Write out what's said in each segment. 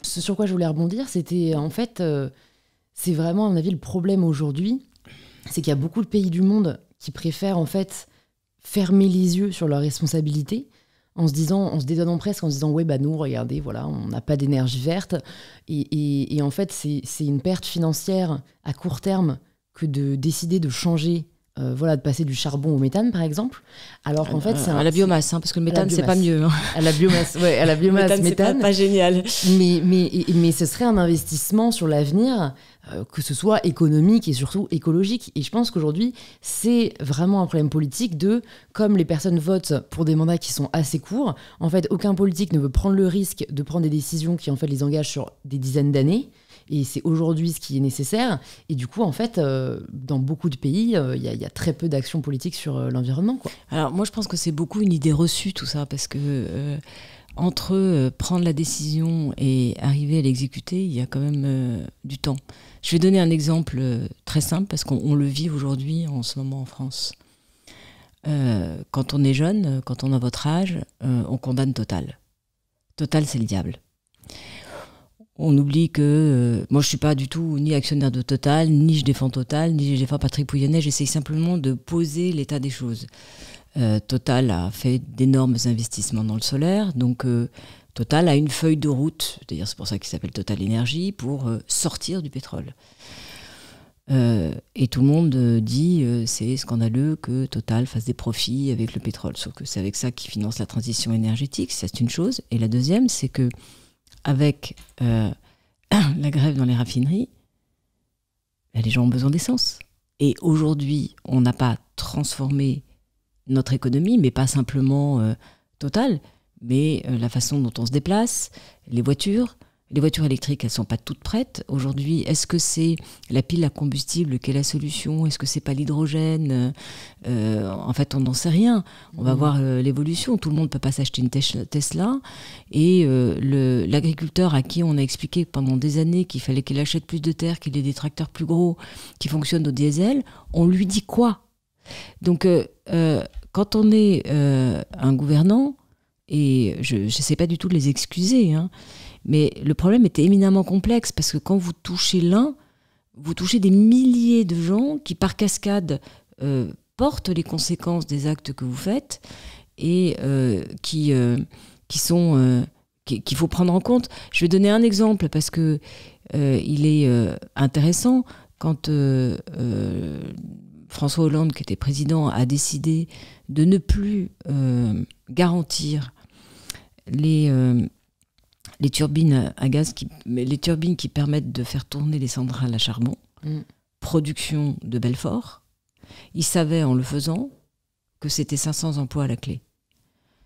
Ce sur quoi je voulais rebondir, c'était en fait, c'est vraiment à mon avis le problème aujourd'hui, c'est qu'il y a beaucoup de pays du monde qui préfèrent en fait fermer les yeux sur leurs responsabilités en se dédonnant presque en se disant ouais bah nous regardez voilà on n'a pas d'énergie verte et en fait c'est une perte financière à court terme que de décider de changer voilà de passer du charbon au méthane par exemple alors qu'en fait c'est à la biomasse parce que le méthane c'est pas mieux à la biomasse méthane c'est pas génial mais ce serait un investissement sur l'avenir que ce soit économique et surtout écologique. Et je pense qu'aujourd'hui, c'est vraiment un problème politique comme les personnes votent pour des mandats qui sont assez courts, en fait, aucun politique ne veut prendre le risque de prendre des décisions qui, en fait, les engagent sur des dizaines d'années. Et c'est aujourd'hui ce qui est nécessaire. Et du coup, en fait, dans beaucoup de pays, il y a très peu d'actions politiques sur l'environnement, quoi. Alors, moi, je pense que c'est beaucoup une idée reçue, tout ça, parce que... entre prendre la décision et arriver à l'exécuter, il y a quand même du temps. Je vais donner un exemple très simple parce qu'on le vit aujourd'hui en ce moment en France. Quand on est jeune, quand on a votre âge, on condamne Total. Total, c'est le diable. On oublie que... moi, je ne suis pas du tout ni actionnaire de Total, ni je défends Total, ni je défends Patrick Pouyanné. J'essaye simplement de poser l'état des choses. Total a fait d'énormes investissements dans le solaire, donc Total a une feuille de route, c'est-à-dire c'est pour ça qu'il s'appelle Total Énergie, pour sortir du pétrole. Et tout le monde dit c'est scandaleux que Total fasse des profits avec le pétrole, sauf que c'est avec ça qu'il finance la transition énergétique, c'est une chose. Et la deuxième, c'est que avec la grève dans les raffineries, les gens ont besoin d'essence. Et aujourd'hui, on n'a pas transformé notre économie, mais pas simplement Total, mais la façon dont on se déplace, les voitures électriques, elles ne sont pas toutes prêtes. Aujourd'hui, est-ce que c'est la pile à combustible qui est la solution? Est-ce que c'est pas l'hydrogène? En fait, on n'en sait rien. On va voir l'évolution. Tout le monde ne peut pas s'acheter une Tesla. Et l'agriculteur à qui on a expliqué pendant des années qu'il fallait qu'il achète plus de terre, qu'il ait des tracteurs plus gros, qui fonctionnent au diesel, on lui dit quoi? Donc, quand on est un gouvernant, et je ne sais pas du tout de les excuser, hein, mais le problème était éminemment complexe parce que quand vous touchez l'un, vous touchez des milliers de gens qui, par cascade, portent les conséquences des actes que vous faites et qu'il faut prendre en compte. Je vais donner un exemple parce que il est intéressant quand François Hollande, qui était président, a décidé de ne plus garantir les turbines à gaz, les turbines qui permettent de faire tourner les centrales à charbon, production de Belfort. Il savait en le faisant que c'était 500 emplois à la clé.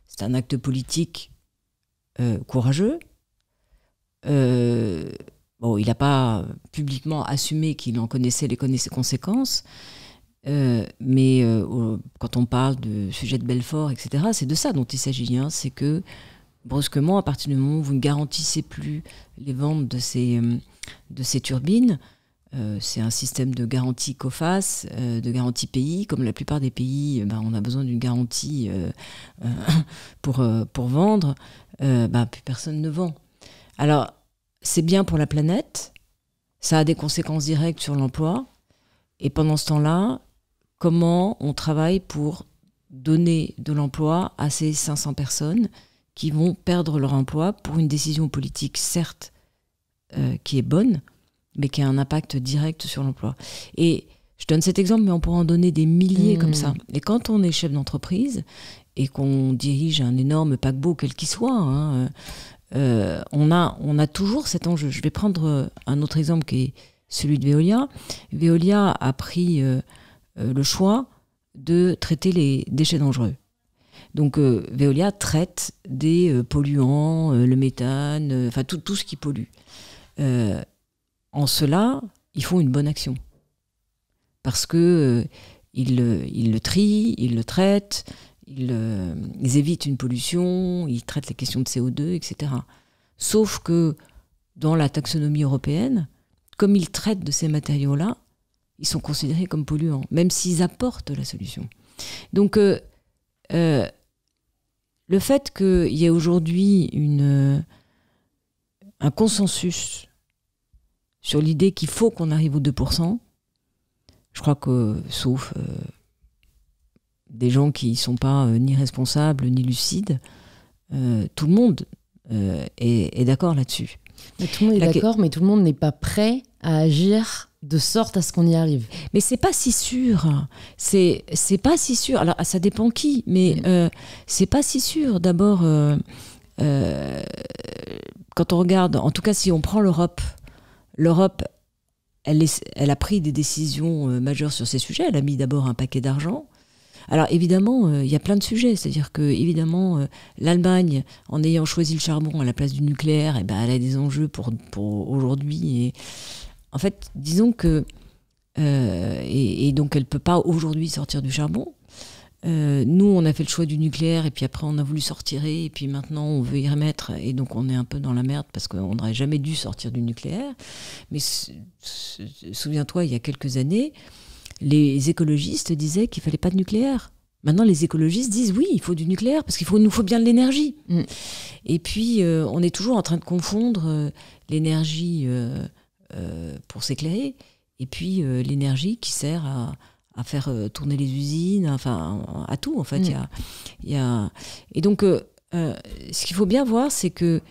C'est un acte politique courageux. Bon, il n'a pas publiquement assumé qu'il en connaissait les conséquences, mais quand on parle de sujet de Belfort, etc., c'est de ça dont il s'agit. Hein. C'est que brusquement, à partir du moment où vous ne garantissez plus les ventes de ces turbines, c'est un système de garantie COFAS, de garantie pays. Comme la plupart des pays, on a besoin d'une garantie pour vendre. Plus personne ne vend. Alors, c'est bien pour la planète, ça a des conséquences directes sur l'emploi. Et pendant ce temps-là, comment on travaille pour donner de l'emploi à ces 500 personnes qui vont perdre leur emploi pour une décision politique, certes, qui est bonne, mais qui a un impact direct sur l'emploi. Et je donne cet exemple, mais on pourrait en donner des milliers comme ça. Et quand on est chef d'entreprise et qu'on dirige un énorme paquebot, quel qu'il soit, hein, on a toujours cet enjeu. Je vais prendre un autre exemple qui est celui de Veolia. Veolia a pris le choix de traiter les déchets dangereux. Donc Veolia traite des polluants, le méthane, enfin tout ce qui pollue. En cela, ils font une bonne action. Parce que ils le trient, ils le traitent, ils évitent une pollution, ils traitent les questions de CO2, etc. Sauf que dans la taxonomie européenne, comme ils traitent de ces matériaux-là, ils sont considérés comme polluants, même s'ils apportent la solution. Donc le fait qu'il y ait aujourd'hui un consensus sur l'idée qu'il faut qu'on arrive aux 2%, je crois que, sauf des gens qui ne sont pas ni responsables ni lucides, tout le monde est d'accord là-dessus. Mais tout le monde est d'accord, mais tout le monde n'est pas prêt à agir de sorte à ce qu'on y arrive. Mais c'est pas si sûr. C'est pas si sûr. Alors, ça dépend qui, mais c'est pas si sûr. D'abord, quand on regarde, en tout cas, si on prend l'Europe, elle a pris des décisions majeures sur ces sujets. Elle a mis d'abord un paquet d'argent. Alors évidemment, il y a plein de sujets. C'est-à-dire que évidemment, l'Allemagne, en ayant choisi le charbon à la place du nucléaire, elle a des enjeux pour aujourd'hui. Et en fait, disons que et donc elle peut pas aujourd'hui sortir du charbon. Nous, on a fait le choix du nucléaire et puis après on a voulu s'en retirer et puis maintenant on veut y remettre et donc on est un peu dans la merde parce qu'on n'aurait jamais dû sortir du nucléaire. Mais souviens-toi, il y a quelques années, les écologistes disaient qu'il fallait pas de nucléaire. Maintenant, les écologistes disent oui, il faut du nucléaire parce qu'il nous faut bien de l'énergie. Et puis, on est toujours en train de confondre l'énergie pour s'éclairer et puis l'énergie qui sert à faire tourner les usines, enfin à tout en fait. Et donc, ce qu'il faut bien voir, c'est que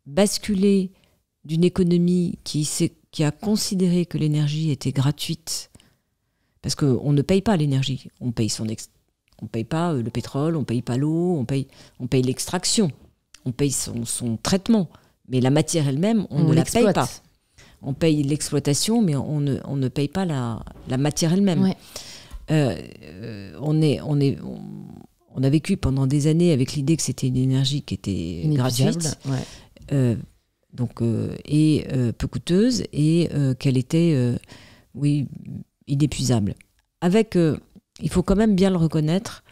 basculer d'une économie qui a considéré que l'énergie était gratuite, parce qu'on ne paye pas l'énergie, on paye pas le pétrole, on paye pas l'eau, on paye l'extraction, on paye son traitement, mais la matière elle-même, on ne la paye pas. On paye l'exploitation, mais on ne paye pas la matière elle-même. Ouais. On a vécu pendant des années avec l'idée que c'était une énergie qui était gratuite. Ouais. Et peu coûteuse et qu'elle était inépuisable. Il faut quand même bien le reconnaître,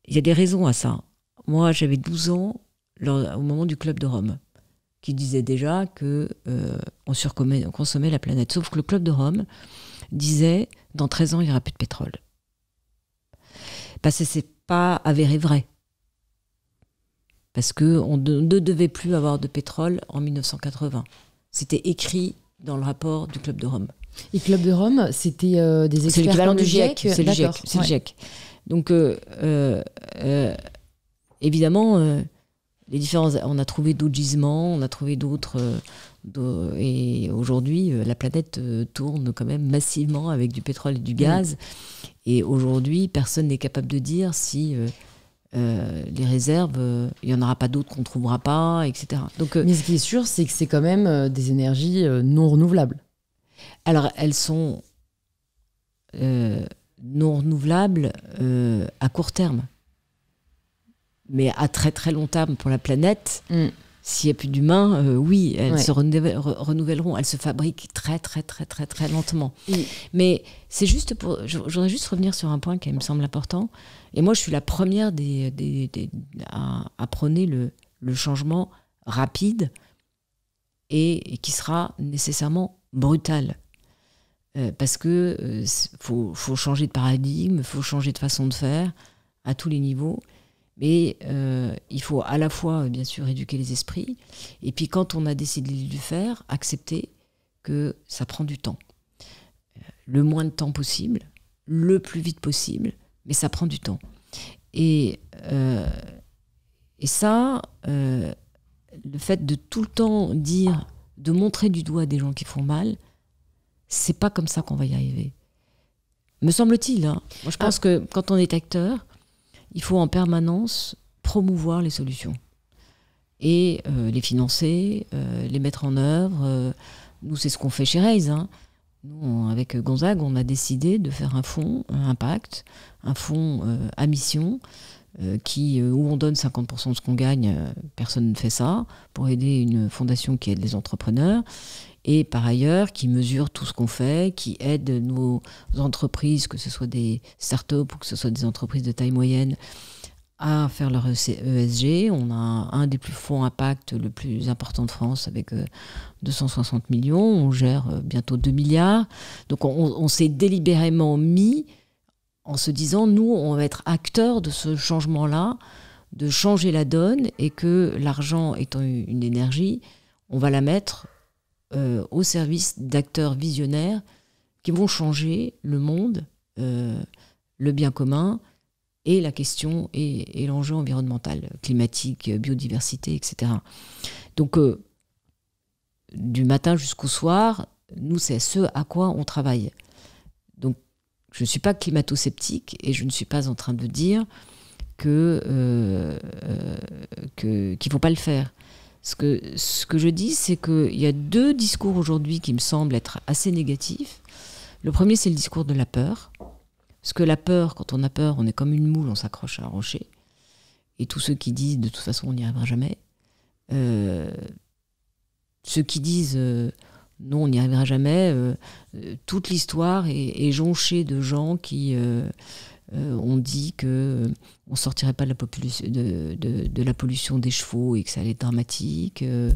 il y a des raisons à ça. Moi, j'avais 12 ans au moment du Club de Rome, qui disait déjà qu'on surconsommait la planète. Sauf que le Club de Rome disait dans 13 ans, il n'y aura plus de pétrole. Parce que ce n'est pas avéré vrai. Parce qu'on ne devait plus avoir de pétrole en 1980. C'était écrit dans le rapport du Club de Rome. Et Club de Rome, c'était des experts. C'est l'équivalent du GIEC. C'est le GIEC. C'est le GIEC. Donc, évidemment, les différences. On a trouvé d'autres gisements, on a trouvé d'autres. Et aujourd'hui, la planète tourne quand même massivement avec du pétrole et du gaz. Et aujourd'hui, personne n'est capable de dire si. Les réserves, il n'y en aura pas d'autres qu'on ne trouvera pas, etc. Donc, mais ce qui est sûr, c'est que c'est quand même des énergies non renouvelables. Alors, elles sont non renouvelables à court terme. Mais à très très long terme pour la planète, s'il n'y a plus d'humains, oui, elles se renouvelleront. Elles se fabriquent très très très très très lentement. Mais c'est juste pour... Je voudrais juste revenir sur un point qui me semble important. Et moi, je suis la première à prôner le changement rapide et qui sera nécessairement brutal. Parce que faut changer de paradigme, il faut changer de façon de faire à tous les niveaux. Mais il faut à la fois, bien sûr, éduquer les esprits. Et puis, quand on a décidé de le faire, accepter que ça prend du temps. Le moins de temps possible, le plus vite possible. Mais ça prend du temps. Et ça, le fait de tout le temps dire, de montrer du doigt des gens qui font mal, c'est pas comme ça qu'on va y arriver. Me semble-t-il. Hein. Moi, je pense que quand on est acteur, il faut en permanence promouvoir les solutions. Et les financer, les mettre en œuvre. Nous, c'est ce qu'on fait chez Raise. Hein. Nous, avec Gonzague, on a décidé de faire un fonds impact, un fonds à mission, où on donne 50% de ce qu'on gagne, personne ne fait ça, pour aider une fondation qui aide les entrepreneurs, et par ailleurs, qui mesure tout ce qu'on fait, qui aide nos entreprises, que ce soit des startups ou que ce soit des entreprises de taille moyenne, à faire leur ESG. On a un des plus fonds impact le plus important de France avec 260 millions. On gère bientôt 2 milliards. Donc on s'est délibérément mis en se disant, nous, on va être acteurs de ce changement-là, de changer la donne, et que l'argent étant une énergie, on va la mettre au service d'acteurs visionnaires qui vont changer le monde, le bien commun, et la question et l'enjeu environnemental, climatique, biodiversité, etc. Donc, du matin jusqu'au soir, nous, c'est ce à quoi on travaille. Donc, je ne suis pas climato-sceptique et je ne suis pas en train de dire qu'il ne faut pas le faire. Ce que je dis, c'est qu'il y a 2 discours aujourd'hui qui me semblent être assez négatifs. Le premier, c'est le discours de la peur. Parce que la peur, quand on a peur, on est comme une moule, on s'accroche à un rocher. Et tous ceux qui disent, de toute façon, on n'y arrivera jamais. Ceux qui disent, non, on n'y arrivera jamais, toute l'histoire est jonchée de gens qui ont dit qu'on ne sortirait pas de la pollution des chevaux et que ça allait être dramatique. Il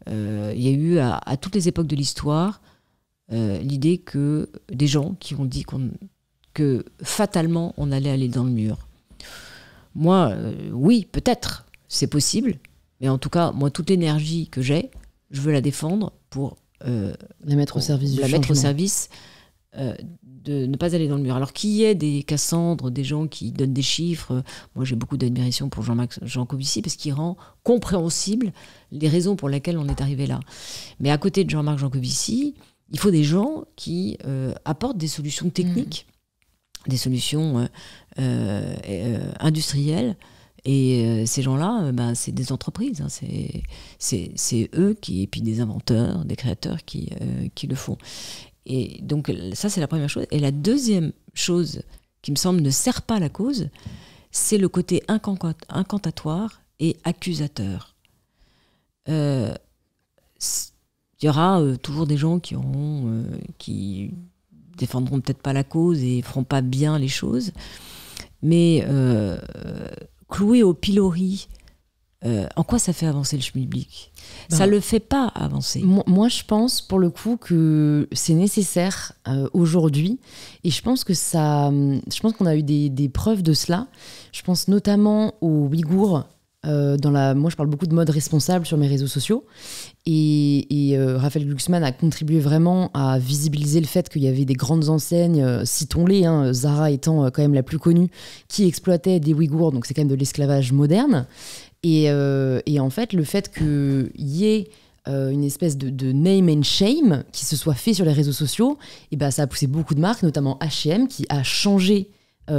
y a eu, à toutes les époques de l'histoire, l'idée que des gens qui ont dit que fatalement on allait aller dans le mur. Moi, oui, peut-être, c'est possible, mais en tout cas, moi, toute l'énergie que j'ai, je veux la défendre pour la mettre au service du la changement. mettre au service de ne pas aller dans le mur. Alors qu'il y ait des Cassandres, des gens qui donnent des chiffres, moi j'ai beaucoup d'admiration pour Jean-Marc Jancovici parce qu'il rend compréhensible les raisons pour lesquelles on est arrivé là. Mais à côté de Jean-Marc Jancovici, il faut des gens qui apportent des solutions techniques, des solutions industrielles. Et ces gens-là, c'est des entreprises. Hein, c'est eux et puis des inventeurs, des créateurs qui le font. Et donc ça, c'est la première chose. Et la deuxième chose qui me semble ne sert pas la cause, c'est le côté incantatoire et accusateur. Il y aura toujours des gens qui défendront peut-être pas la cause et feront pas bien les choses, mais clouer au pilori, en quoi ça fait avancer le schmilblick ? Ça le fait pas avancer. Moi, je pense pour le coup que c'est nécessaire aujourd'hui, et je pense qu'on a eu des preuves de cela. Je pense notamment aux Ouïghours. Moi, je parle beaucoup de mode responsable sur mes réseaux sociaux, et Raphaël Glucksmann a contribué vraiment à visibiliser le fait qu'il y avait des grandes enseignes, citons-les, Zara étant quand même la plus connue, qui exploitaient des Ouïghours, donc c'est quand même de l'esclavage moderne. Et en fait, le fait qu'il y ait une espèce de name and shame qui se soit fait sur les réseaux sociaux, et ça a poussé beaucoup de marques, notamment H&M, qui a changé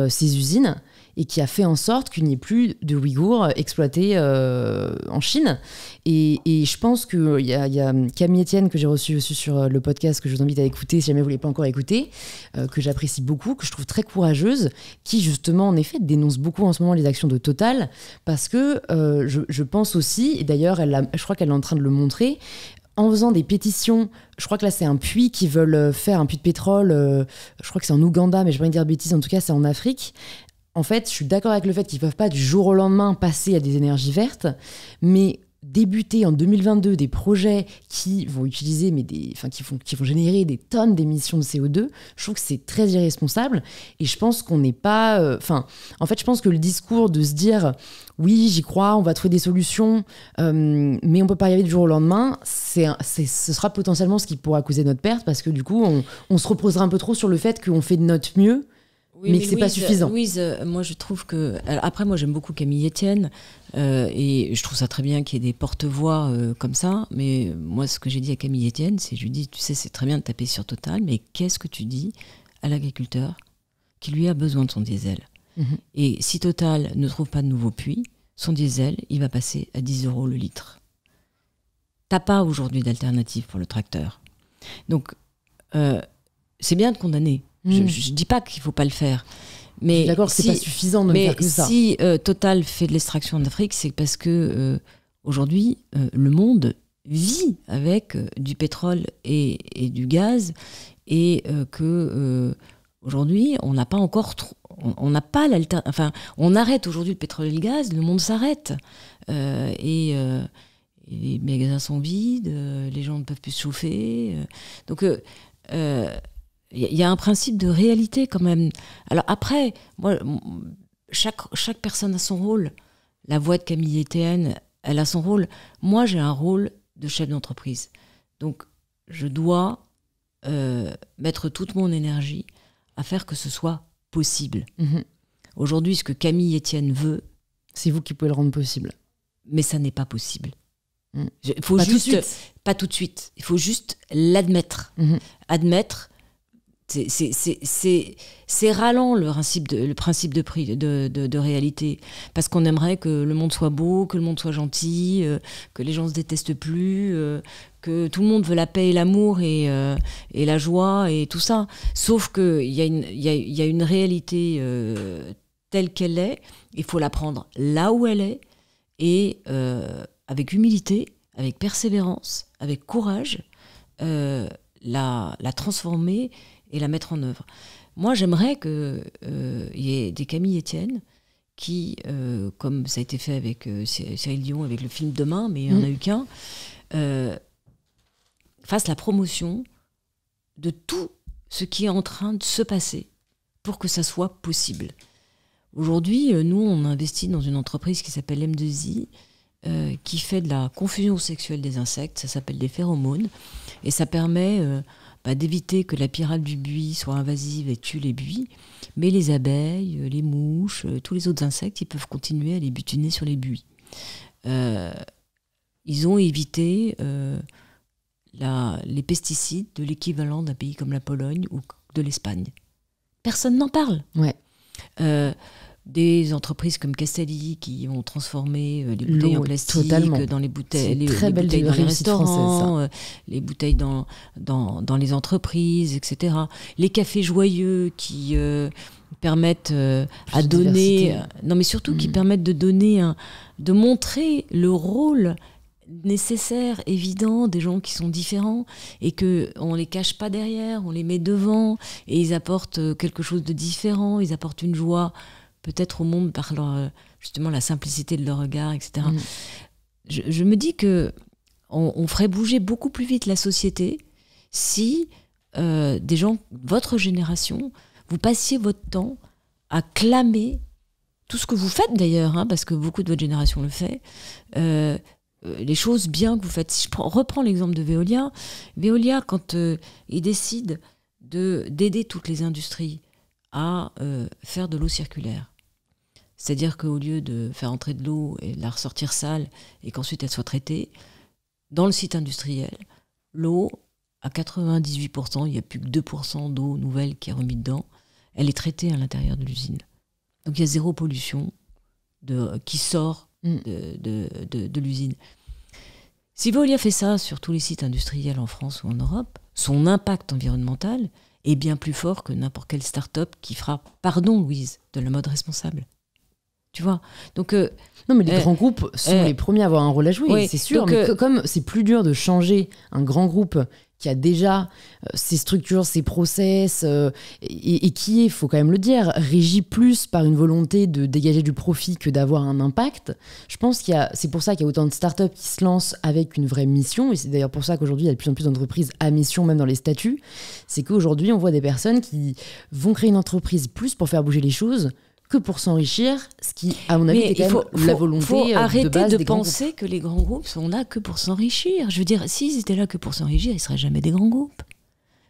ses usines et qui a fait en sorte qu'il n'y ait plus de Ouïghours exploités en Chine. Et je pense qu'il y a Camille Etienne, que j'ai reçue aussi sur le podcast, que je vous invite à écouter si jamais vous ne l'avez pas encore écouté, que j'apprécie beaucoup, que je trouve très courageuse, qui justement, en effet, dénonce beaucoup en ce moment les actions de Total, parce que je pense aussi, et d'ailleurs, je crois qu'elle est en train de le montrer, en faisant des pétitions, je crois que là c'est un puits qui veulent faire, un puits de pétrole, je crois que c'est en Ouganda, mais je ne vais pas dire de bêtises, en tout cas c'est en Afrique. En fait, je suis d'accord avec le fait qu'ils ne peuvent pas du jour au lendemain passer à des énergies vertes, mais débuter en 2022 des projets qui vont utiliser, qui vont générer des tonnes d'émissions de CO2, je trouve que c'est très irresponsable. Et je pense qu'on n'est pas... en fait, je pense que le discours de se dire « oui, j'y crois, on va trouver des solutions, mais on ne peut pas y arriver du jour au lendemain », ce sera potentiellement ce qui pourra causer notre perte, parce que du coup, on se reposera un peu trop sur le fait qu'on fait de notre mieux, oui, mais que c'est pas suffisant. Louise, moi je trouve que... Après, moi j'aime beaucoup Camille Etienne, et je trouve ça très bien qu'il y ait des porte-voix comme ça, mais moi ce que j'ai dit à Camille Etienne, c'est, je lui dis, tu sais, c'est très bien de taper sur Total, mais qu'est-ce que tu dis à l'agriculteur qui lui a besoin de son diesel ? Et si Total ne trouve pas de nouveau puits, son diesel, il va passer à 10 € le litre. T'as pas aujourd'hui d'alternative pour le tracteur. Donc, c'est bien de condamner. Je ne dis pas qu'il ne faut pas le faire. Mais d'accord, c'est pas suffisant de faire que ça. Si Total fait de l'extraction d'Afrique, c'est parce que aujourd'hui, le monde vit avec du pétrole et du gaz, et que aujourd'hui, on n'a pas encore on n'a pas l'alternative. Enfin, on arrête aujourd'hui le pétrole et le gaz, le monde s'arrête. Et les magasins sont vides, les gens ne peuvent plus se chauffer. Donc, il Il y a un principe de réalité quand même. Alors après, moi, chaque personne a son rôle. La voix de Camille Etienne, elle a son rôle. Moi, j'ai un rôle de chef d'entreprise. Donc, je dois mettre toute mon énergie à faire que ce soit possible. Aujourd'hui, ce que Camille Etienne veut... C'est vous qui pouvez le rendre possible. Mais ça n'est pas possible. Pas tout de suite. Il faut juste l'admettre. Admettre, c'est ralent le principe de réalité. Parce qu'on aimerait que le monde soit beau, que le monde soit gentil, que les gens se détestent plus, que tout le monde veut la paix et l'amour et la joie et tout ça. Sauf qu'il y a une réalité telle qu'elle est. Il faut la prendre là où elle est et avec humilité, avec persévérance, avec courage, la transformer et la mettre en œuvre. Moi, j'aimerais qu'il y ait des Camille Etienne qui, comme ça a été fait avec Cyril Dion, avec le film Demain, mais il n'y en a eu qu'un, fassent la promotion de tout ce qui est en train de se passer pour que ça soit possible. Aujourd'hui, nous, on investit dans une entreprise qui s'appelle M2I, qui fait de la confusion sexuelle des insectes. Ça s'appelle des phéromones. Et ça permet d'éviter que la pyrale du buis soit invasive et tue les buis. Mais les abeilles, les mouches, tous les autres insectes, ils peuvent continuer à les butiner sur les buis. Ils ont évité les pesticides de l'équivalent d'un pays comme la Pologne ou de l'Espagne. Personne n'en parle. Ouais. Des entreprises comme Castelli qui ont transformé les bouteilles en plastique dans les bouteilles, les bouteilles dans les restaurants, les bouteilles dans les entreprises, etc. Les cafés joyeux qui permettent à donner... non, mais surtout qui permettent de donner, de montrer le rôle nécessaire, évident, des gens qui sont différents et qu'on ne les cache pas derrière, on les met devant et ils apportent quelque chose de différent, ils apportent une joie peut-être au monde par justement la simplicité de leur regard, etc. Je me dis qu'on ferait bouger beaucoup plus vite la société si des gens, votre génération, vous passiez votre temps à clamer tout ce que vous faites d'ailleurs, parce que beaucoup de votre génération le fait, les choses bien que vous faites. Si je reprends l'exemple de Veolia, quand ils décident d'aider toutes les industries à faire de l'eau circulaire, c'est-à-dire qu'au lieu de faire entrer de l'eau et de la ressortir sale et qu'ensuite elle soit traitée, dans le site industriel, l'eau, à 98%, il n'y a plus que 2% d'eau nouvelle qui est remise dedans, elle est traitée à l'intérieur de l'usine. Donc il y a zéro pollution qui sort de l'usine. Si Veolia fait ça sur tous les sites industriels en France ou en Europe, son impact environnemental est bien plus fort que n'importe quelle start-up qui fera, pardon Louise, de la mode responsable. Tu vois, donc non, mais les grands groupes sont les premiers à avoir un rôle à jouer, oui, c'est sûr. Donc, mais comme c'est plus dur de changer un grand groupe qui a déjà ses structures, ses process, et qui est, il faut quand même le dire, régi plus par une volonté de dégager du profit que d'avoir un impact. Je pense c'est pour ça qu'il y a autant de startups qui se lancent avec une vraie mission, et c'est d'ailleurs pour ça qu'aujourd'hui il y a de plus en plus d'entreprises à mission, même dans les statuts. C'est qu'aujourd'hui on voit des personnes qui vont créer une entreprise plus pour faire bouger les choses que pour s'enrichir, ce qui, à mon avis, est quand même la volonté de base des grands groupes. Il faut arrêter de penser que les grands groupes sont là que pour s'enrichir. Je veux dire, s'ils étaient là que pour s'enrichir, ils ne seraient jamais des grands groupes.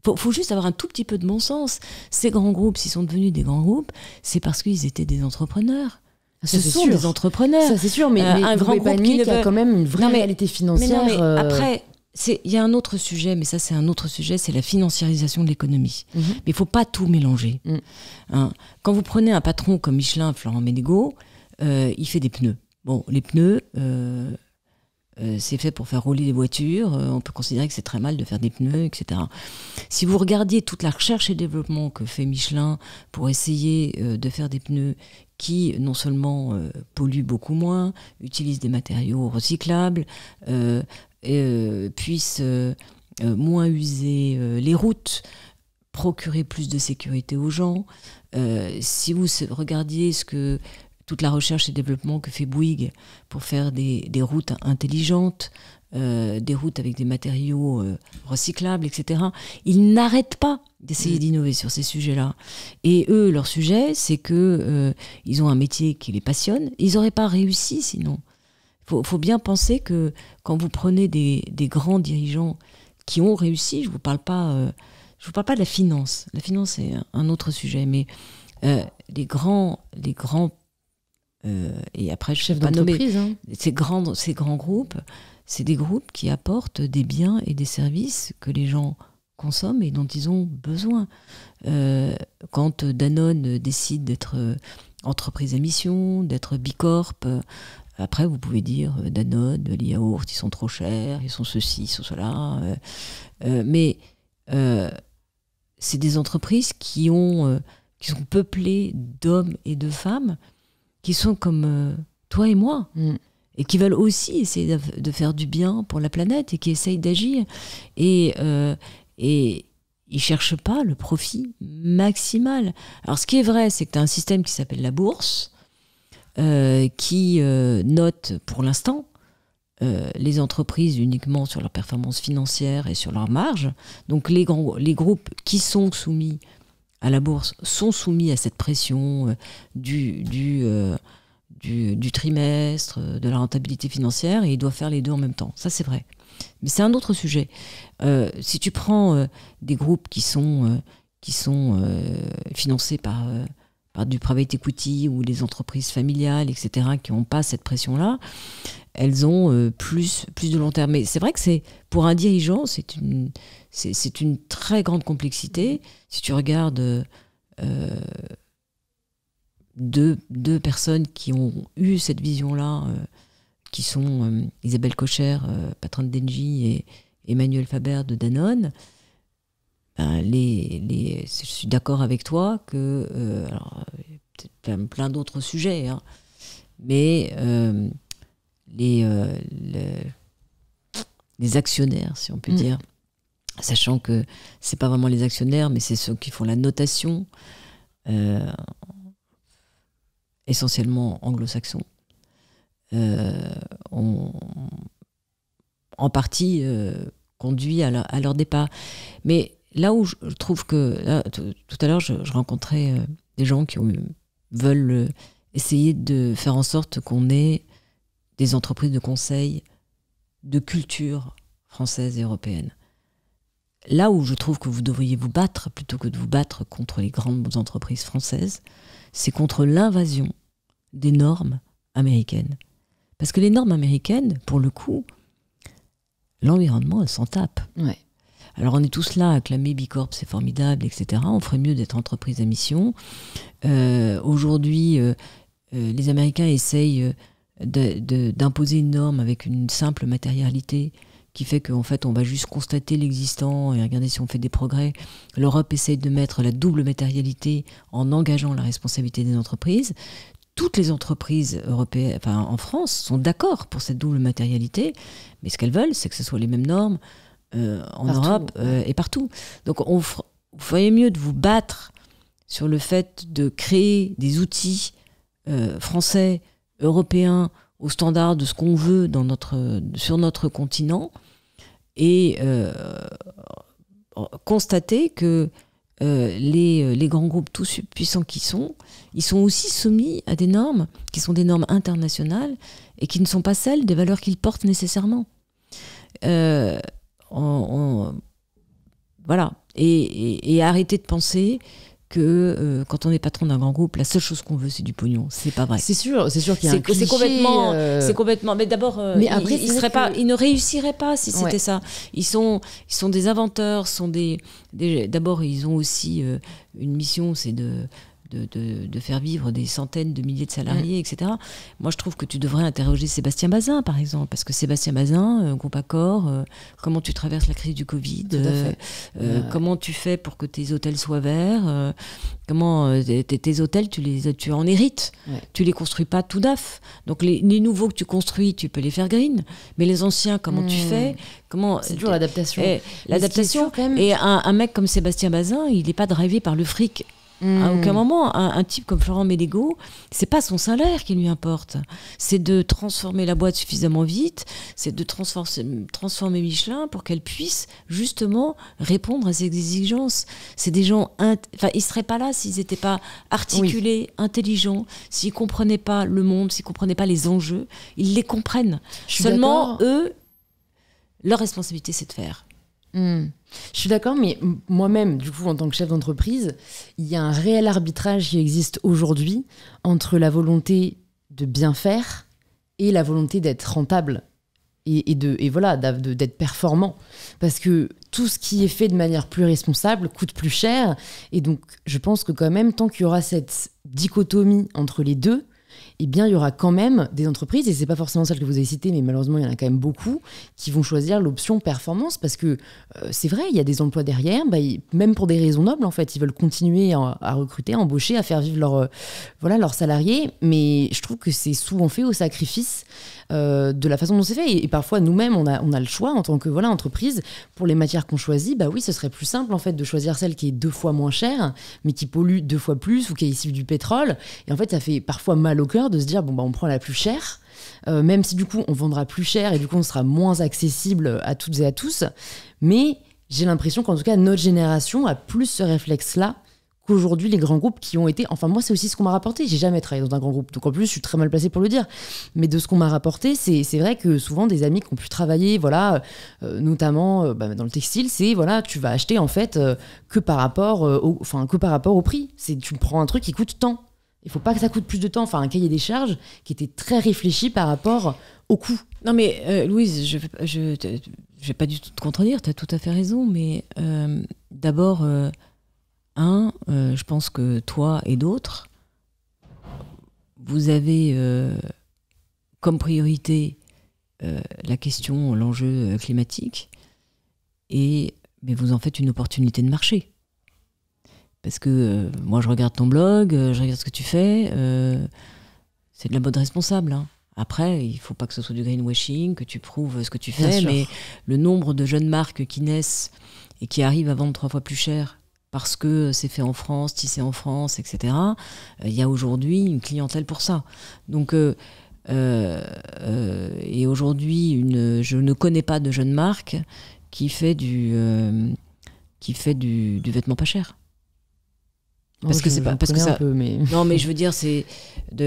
Faut juste avoir un tout petit peu de bon sens. Ces grands groupes, s'ils sont devenus des grands groupes, c'est parce qu'ils étaient des entrepreneurs. Ce sont des entrepreneurs. Ça, c'est sûr, mais un grand groupe qui a quand même une vraie réalité financière. Mais après... Il y a un autre sujet, mais ça c'est un autre sujet, c'est la financiarisation de l'économie. Mais il ne faut pas tout mélanger. Quand vous prenez un patron comme Michelin, Florent Menegaux, il fait des pneus. Bon, les pneus, c'est fait pour faire rouler les voitures. On peut considérer que c'est très mal de faire des pneus, etc. Si vous regardiez toute la recherche et développement que fait Michelin pour essayer de faire des pneus qui non seulement polluent beaucoup moins, utilisent des matériaux recyclables, puissent moins user les routes, procurer plus de sécurité aux gens. Si vous regardiez toute la recherche et développement que fait Bouygues pour faire des routes intelligentes, des routes avec des matériaux recyclables, etc. Ils n'arrêtent pas d'essayer d'innover sur ces sujets-là. Et eux, leur sujet, c'est que ils ont un métier qui les passionne. Ils n'auraient pas réussi sinon. Faut bien penser que quand vous prenez des grands dirigeants qui ont réussi, je vous parle pas de la finance. La finance, c'est un autre sujet, mais les grands et après je ne sais pas nommer ces grands groupes, c'est des groupes qui apportent des biens et des services que les gens consomment et dont ils ont besoin. Quand Danone décide d'être entreprise à mission, d'être Bicorp, après vous pouvez dire Danone, les yaourts, ils sont trop chers, ils sont ceci, ils sont cela. Mais c'est des entreprises qui sont peuplées d'hommes et de femmes qui sont comme toi et moi, et qui veulent aussi essayer de faire du bien pour la planète et qui essayent d'agir. Et ils ne cherchent pas le profit maximal. Alors, ce qui est vrai, c'est que tu as un système qui s'appelle la bourse, qui note pour l'instant les entreprises uniquement sur leur performance financière et sur leur marge. Donc, les groupes qui sont soumis à la bourse sont soumis à cette pression du trimestre, de la rentabilité financière, et ils doivent faire les deux en même temps. Ça, c'est vrai. Mais c'est un autre sujet. Si tu prends des groupes qui sont financés par du private equity ou les entreprises familiales, etc., qui n'ont pas cette pression-là, elles ont plus de long terme. Mais c'est vrai que pour un dirigeant, c'est une très grande complexité. Si tu regardes deux personnes qui ont eu cette vision-là, qui sont Isabelle Cocher, patronne d'Engie, et Emmanuel Faber de Danone, je suis d'accord avec toi que... alors, peut-être plein d'autres sujets, hein, mais les actionnaires, si on peut dire, sachant que c'est pas vraiment les actionnaires, mais c'est ceux qui font la notation, essentiellement anglo-saxons, ont en partie conduit à leur départ. Mais là où je trouve que... Là, tout à l'heure, je rencontrais des gens qui veulent essayer de faire en sorte qu'on ait des entreprises de conseil de culture française et européenne. Là où je trouve que vous devriez vous battre, plutôt que de vous battre contre les grandes entreprises françaises, c'est contre l'invasion des normes américaines. Parce que les normes américaines, pour le coup, l'environnement, elles s'en tapent. Ouais. Alors on est tous là à acclamer Bicorp, c'est formidable, etc. On ferait mieux d'être entreprise à mission. Aujourd'hui, les Américains essayent d'imposer une norme avec une simple matérialité qui fait qu'en fait on va juste constater l'existant et regarder si on fait des progrès. L'Europe essaye de mettre la double matérialité en engageant la responsabilité des entreprises. Toutes les entreprises européennes, enfin en France, sont d'accord pour cette double matérialité, mais ce qu'elles veulent, c'est que ce soit les mêmes normes en Europe et partout. Donc vous feriez mieux de vous battre sur le fait de créer des outils français, européens, au standard de ce qu'on veut sur notre continent, et constater que les grands groupes tout puissants ils sont aussi soumis à des normes qui sont des normes internationales et qui ne sont pas celles des valeurs qu'ils portent nécessairement. Voilà. Et arrêter de penser que quand on est patron d'un grand groupe, la seule chose qu'on veut, c'est du pognon. C'est pas vrai. C'est sûr qu'il y a un cliché. C'est complètement. Mais d'abord, mais après, ils ne réussiraient pas si c'était ça. Ils sont des inventeurs. D'abord, ils ont aussi une mission, c'est de faire vivre des centaines de milliers de salariés, etc. Moi, je trouve que tu devrais interroger Sébastien Bazin, par exemple, parce que Sébastien Bazin, groupe Accor, comment tu traverses la crise du Covid, comment tu fais pour que tes hôtels soient verts, comment tes hôtels, tu en hérites, tu les construis pas tout neuf. Donc les nouveaux que tu construis, tu peux les faire green, mais les anciens, comment tu fais, c'est toujours l'adaptation. L'adaptation. Et un mec comme Sébastien Bazin, il n'est pas drivé par le fric. À aucun moment, un type comme Florent Mélégo, c'est pas son salaire qui lui importe. C'est de transformer la boîte suffisamment vite, c'est de transformer Michelin pour qu'elle puisse justement répondre à ses exigences. C'est des gens, ils seraient pas là s'ils n'étaient pas articulés, intelligents, s'ils comprenaient pas le monde, s'ils comprenaient pas les enjeux. Ils les comprennent. Seulement, eux, leur responsabilité, c'est de faire. Je suis d'accord, mais moi-même, du coup, en tant que chef d'entreprise, il y a un réel arbitrage qui existe aujourd'hui entre la volonté de bien faire et la volonté d'être rentable et d'être performant. Parce que tout ce qui est fait de manière plus responsable coûte plus cher. Et donc, je pense que quand même, tant qu'il y aura cette dichotomie entre les deux, eh bien, il y aura quand même des entreprises, et c'est pas forcément celle que vous avez citée, mais malheureusement, il y en a quand même beaucoup, qui vont choisir l'option performance, parce que c'est vrai, il y a des emplois derrière, même pour des raisons nobles, en fait, ils veulent continuer à recruter, à embaucher, à faire vivre leurs salariés, mais je trouve que c'est souvent fait au sacrifice de la façon dont c'est fait, et parfois, nous-mêmes, on a le choix, en tant que entreprise, pour les matières qu'on choisit, oui, ce serait plus simple, en fait, de choisir celle qui est 2 fois moins chère, mais qui pollue 2 fois plus, ou qui est issue du pétrole, et en fait, ça fait parfois mal au cœur de se dire on prend la plus chère, même si du coup on vendra plus cher et du coup on sera moins accessible à toutes et à tous, mais j'ai l'impression qu'en tout cas notre génération a plus ce réflexe-là qu'aujourd'hui les grands groupes qui ont été, enfin moi c'est aussi ce qu'on m'a rapporté, j'ai jamais travaillé dans un grand groupe, donc en plus je suis très mal placée pour le dire, mais de ce qu'on m'a rapporté, c'est vrai que souvent des amis qui ont pu travailler, notamment dans le textile, c'est tu vas acheter en fait que par rapport au prix, tu prends un truc qui coûte tant. Il ne faut pas que ça coûte plus de temps. Enfin, un cahier des charges qui était très réfléchi par rapport au coût. Non, mais Louise, je vais pas du tout te contredire, tu as tout à fait raison. Mais d'abord, je pense que toi et d'autres, vous avez comme priorité l'enjeu climatique, mais vous en faites une opportunité de marché. Parce que moi, je regarde ton blog, je regarde ce que tu fais. C'est de la mode responsable. Hein. Après, il ne faut pas que ce soit du greenwashing, que tu prouves ce que tu fais. Mais le nombre de jeunes marques qui naissent et qui arrivent à vendre 3 fois plus cher parce que c'est fait en France, tissé en France, etc. Il y a aujourd'hui une clientèle pour ça. Donc, et aujourd'hui, je ne connais pas de jeune marque qui fait du vêtement pas cher. Parce que c'est pas parce que ça. Peu, mais... Non, mais je veux dire, c'est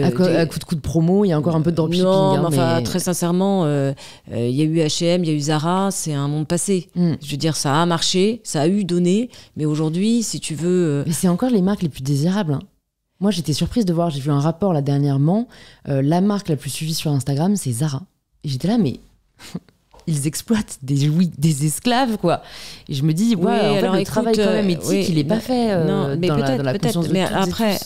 à coup de promo, il y a encore un peu de dropshipping. Non, mais très sincèrement, il y a eu H&M, il y a eu Zara, c'est un monde passé. Je veux dire, ça a marché, ça a eu donné, mais aujourd'hui, si tu veux. Mais c'est encore les marques les plus désirables. Hein. Moi, j'étais surprise de voir, j'ai vu un rapport là dernièrement, la marque la plus suivie sur Instagram, c'est Zara. Et j'étais là, mais. Ils exploitent des esclaves, quoi. Et je me dis, le travail quand même éthique, il n'est pas fait dans la conscience de mais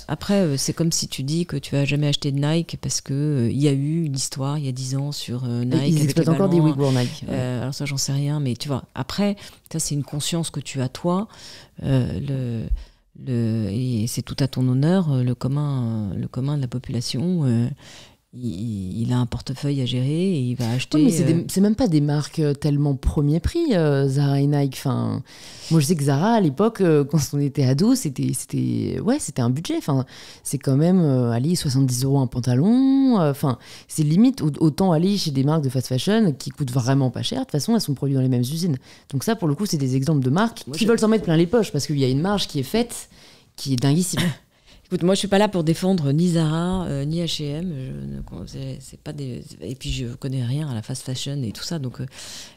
après, c'est comme si tu dis que tu n'as jamais acheté de Nike parce qu'il y a eu une histoire il y a 10 ans sur Nike. Ils exploitent encore des Ouïghours Nike. Alors ça, j'en sais rien, mais tu vois, après, ça, c'est une conscience que tu as, toi. Et c'est tout à ton honneur, le commun de la population... Il a un portefeuille à gérer et il va acheter... Oui, mais c'est même pas des marques tellement premier prix, Zara et Nike. Enfin, moi, je sais que Zara, à l'époque, quand on était ado, c'était un budget. Enfin, c'est quand même 70 € un pantalon. Enfin, c'est limite autant aller chez des marques de fast fashion qui coûtent vraiment pas cher. De toute façon, elles sont produites dans les mêmes usines. Donc ça, pour le coup, c'est des exemples de marques qui veulent s'en mettre plein les poches parce qu'il y a une marge qui est faite qui est dinguissime. Écoute, moi, je suis pas là pour défendre ni Zara, ni H&M. C'est pas des... Et puis, je connais rien à la fast fashion et tout ça, donc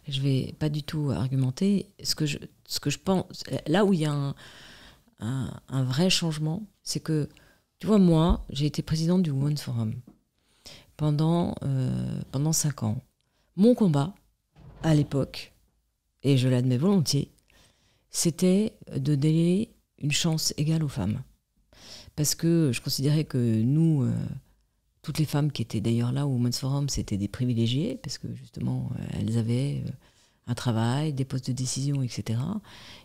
je vais pas du tout argumenter. Ce que je pense, là où il y a un vrai changement, c'est que, tu vois, moi, j'ai été présidente du Women's Forum pendant 5 ans. Mon combat, à l'époque, et je l'admets volontiers, c'était de donner une chance égale aux femmes. Parce que je considérais que nous, toutes les femmes qui étaient d'ailleurs là au Women's Forum, c'était des privilégiées, parce que justement, elles avaient un travail, des postes de décision, etc.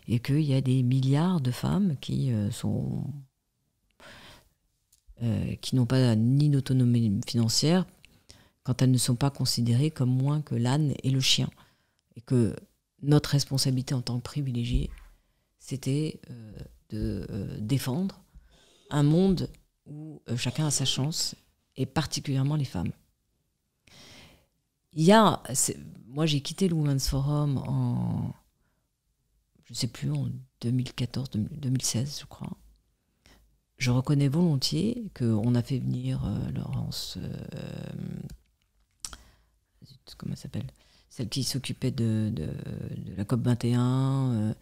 Et qu'il y a des milliards de femmes qui n'ont pas ni d'autonomie financière quand elles ne sont pas considérées comme moins que l'âne et le chien. Et que notre responsabilité en tant que privilégiés, c'était de défendre un monde où chacun a sa chance, et particulièrement les femmes. Moi, j'ai quitté le Women's Forum je ne sais plus, en 2014, 2016, je crois. Je reconnais volontiers qu'on a fait venir Laurence, comment elle s'appelle, celle qui s'occupait de la COP21.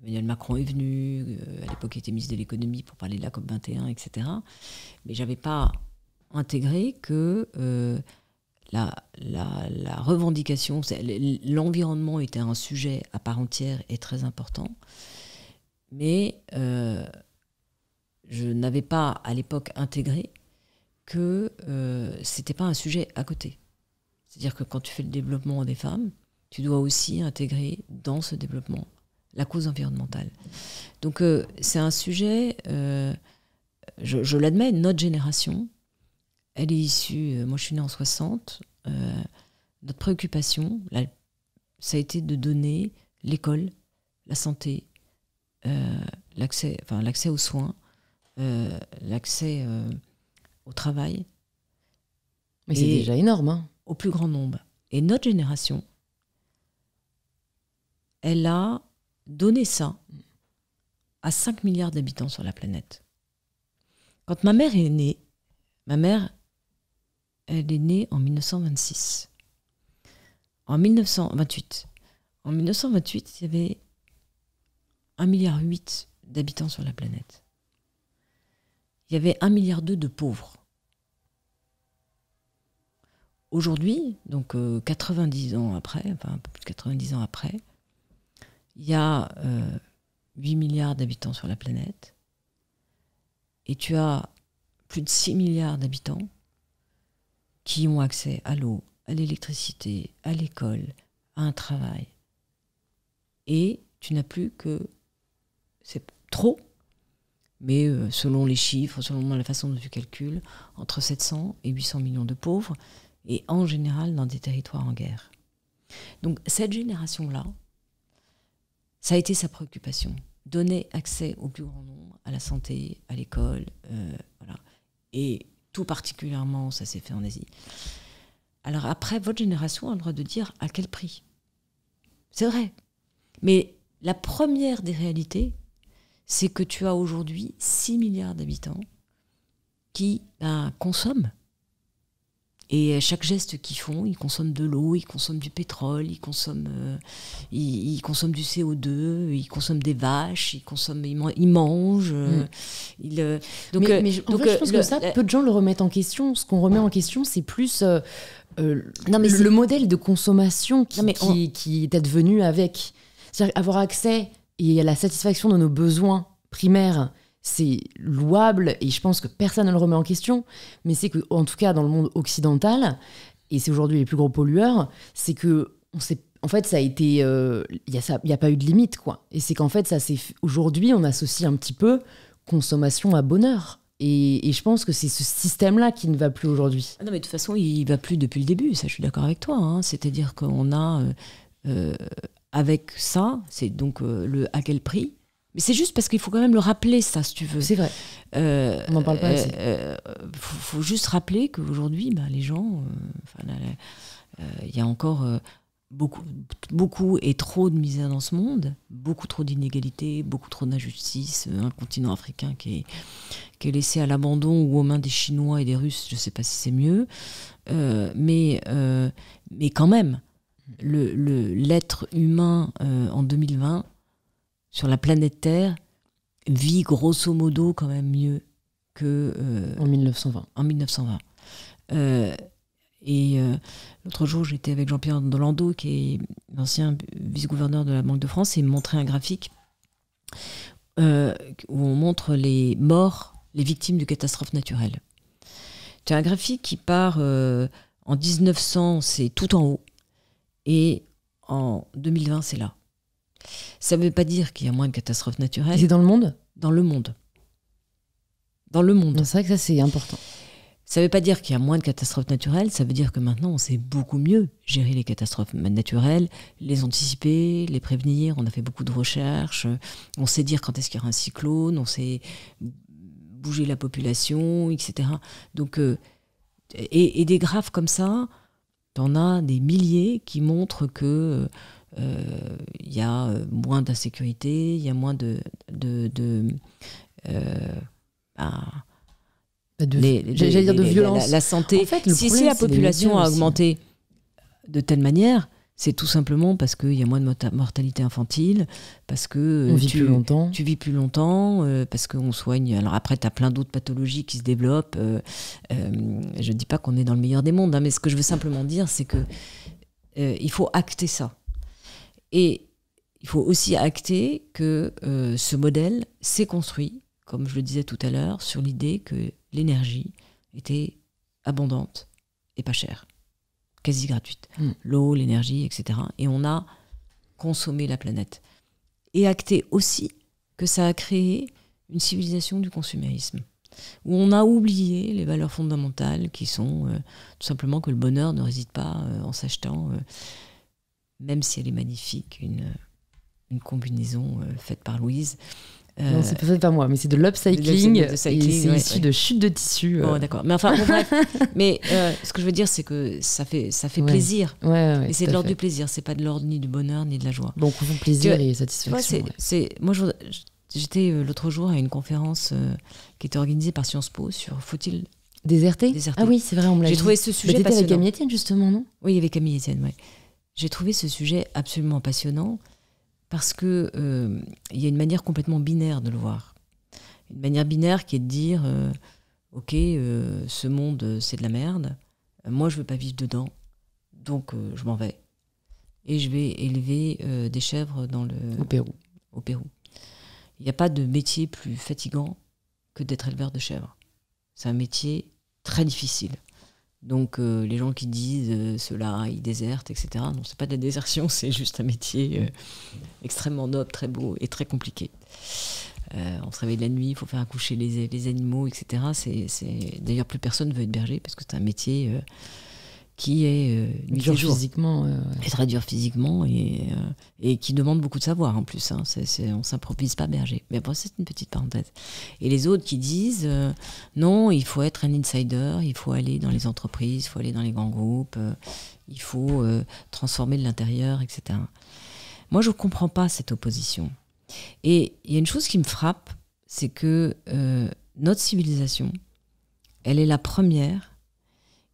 Emmanuel Macron est venu, à l'époque il était ministre de l'économie pour parler de la COP21, etc. Mais je n'avais pas intégré que la revendication, l'environnement était un sujet à part entière et très important. Mais je n'avais pas à l'époque intégré que c'était pas un sujet à côté. C'est-à-dire que quand tu fais le développement des femmes, tu dois aussi intégrer dans ce développement la cause environnementale. Donc c'est un sujet, je l'admets, notre génération, elle est issue, moi je suis née en 60, notre préoccupation, ça a été de donner l'école, la santé, l'accès aux soins, l'accès au travail. Mais c'est déjà énorme. Hein. Au plus grand nombre. Et notre génération, elle a donné ça à 5 milliards d'habitants sur la planète. Quand ma mère est née, elle est née en 1926. En 1928. En 1928, il y avait 1,8 milliard d'habitants sur la planète. Il y avait 1,2 milliard de pauvres. Aujourd'hui, donc 90 ans après, enfin un peu plus de 90 ans après, il y a 8 milliards d'habitants sur la planète et tu as plus de 6 milliards d'habitants qui ont accès à l'eau, à l'électricité, à l'école, à un travail. Et tu n'as plus que, c'est trop, mais selon les chiffres, selon la façon dont tu calcules, entre 700 et 800 millions de pauvres, et en général dans des territoires en guerre. Donc cette génération-là, ça a été sa préoccupation, donner accès au plus grand nombre à la santé, à l'école, voilà. Et tout particulièrement, ça s'est fait en Asie. Alors après, votre génération a le droit de dire à quel prix. C'est vrai. Mais la première des réalités, c'est que tu as aujourd'hui 6 milliards d'habitants qui consomment. Et chaque geste qu'ils font, ils consomment de l'eau, ils consomment du pétrole, ils consomment du CO2, ils consomment des vaches, ils mangent. Je pense que ça, peu de gens le remettent en question. Ce qu'on remet en question, c'est plus le modèle de consommation qui est advenu avec. C'est-à-dire avoir accès et à la satisfaction de nos besoins primaires, c'est louable et je pense que personne ne le remet en question, mais c'est qu'en tout cas dans le monde occidental, et c'est aujourd'hui les plus gros pollueurs, c'est que en fait ça a été il y a pas eu de limite quoi, et c'est qu'en fait aujourd'hui on associe un petit peu consommation à bonheur, et je pense que c'est ce système là qui ne va plus aujourd'hui. Ah non mais de toute façon il va plus depuis le début, ça je suis d'accord avec toi, hein. C'est-à-dire qu'on a avec ça, c'est donc le à quel prix. Mais c'est juste parce qu'il faut quand même le rappeler, ça, si tu veux. C'est vrai. On n'en parle pas assez. Faut juste rappeler qu'aujourd'hui, les gens... il y a encore beaucoup et trop de misère dans ce monde, beaucoup trop d'inégalités, beaucoup trop d'injustice, un continent africain qui est laissé à l'abandon ou aux mains des Chinois et des Russes, je ne sais pas si c'est mieux. Mais quand même, l'être humain en 2020... sur la planète Terre, vit grosso modo quand même mieux que... en 1920. En 1920. L'autre jour, j'étais avec Jean-Pierre Dolando, qui est l'ancien vice-gouverneur de la Banque de France, et il me montrait un graphique où on montre les morts, les victimes de catastrophes naturelles. C'est un graphique qui part en 1900, c'est tout en haut, et en 2020, c'est là. Ça ne veut pas dire qu'il y a moins de catastrophes naturelles. C'est dans le monde ? Dans le monde. Dans le monde. C'est vrai que ça, c'est important. Ça ne veut pas dire qu'il y a moins de catastrophes naturelles, ça veut dire que maintenant on sait beaucoup mieux gérer les catastrophes naturelles, les anticiper, les prévenir. On a fait beaucoup de recherches, on sait dire quand est-ce qu'il y aura un cyclone, on sait bouger la population, etc. Donc, et des graphes comme ça, t'en as des milliers qui montrent que y a moins d'insécurité, il y a moins j'allais dire de violence. La santé. En fait, si la population a augmenté de telle manière, c'est tout simplement parce qu'il y a moins de mortalité infantile, parce que on vit plus longtemps. Tu vis plus longtemps, parce qu'on soigne. Alors après, tu as plein d'autres pathologies qui se développent. Je ne dis pas qu'on est dans le meilleur des mondes, hein, mais ce que je veux simplement dire, c'est que il faut acter ça. Et il faut aussi acter que ce modèle s'est construit, comme je le disais tout à l'heure, sur l'idée que l'énergie était abondante et pas chère, quasi gratuite. L'eau, l'énergie, etc. Et on a consommé la planète. Et acter aussi que ça a créé une civilisation du consumérisme, où on a oublié les valeurs fondamentales qui sont tout simplement que le bonheur ne réside pas en s'achetant, même si elle est magnifique, une combinaison faite par Louise. Non, c'est pas fait par moi, mais c'est de l'upcycling, et c'est issu de chute de tissu. Oh, d'accord. Mais enfin, bon, bref. Mais ce que je veux dire, c'est que ça fait plaisir. Et c'est de l'ordre du plaisir. C'est pas de l'ordre ni du bonheur ni de la joie. Donc, on fait plaisir et satisfaction. Moi, j'étais l'autre jour à une conférence qui était organisée par Sciences Po sur faut-il déserter. Ah oui, c'est vrai, on me l'a dit. J'ai trouvé ce sujet passionnant. T'étais avec Camille Etienne, justement, non? Oui, il y avait Camille Etienne, oui. J'ai trouvé ce sujet absolument passionnant. Parce qu'il y a une manière complètement binaire de le voir. Une manière binaire qui est de dire ok, ce monde, c'est de la merde. Moi, je ne veux pas vivre dedans. Donc, je m'en vais. Et je vais élever des chèvres au Pérou. Il n'y a pas de métier plus fatigant que d'être éleveur de chèvres. C'est un métier très difficile. Donc, les gens qui disent ceux-là, ils désertent, etc. Non, c'est pas de la désertion, c'est juste un métier extrêmement noble, très beau et très compliqué. On se réveille la nuit, il faut faire accoucher les animaux, etc. D'ailleurs, plus personne ne veut être berger parce que c'est un métier qui est dur physiquement. Et très dur physiquement et qui demande beaucoup de savoir en plus. Hein. On ne s'improvise pas berger. Mais bon, c'est une petite parenthèse. Et les autres qui disent non, il faut être un insider, il faut aller dans les entreprises, il faut aller dans les grands groupes, il faut transformer de l'intérieur, etc. Moi, je ne comprends pas cette opposition. Et il y a une chose qui me frappe, c'est que notre civilisation, elle est la première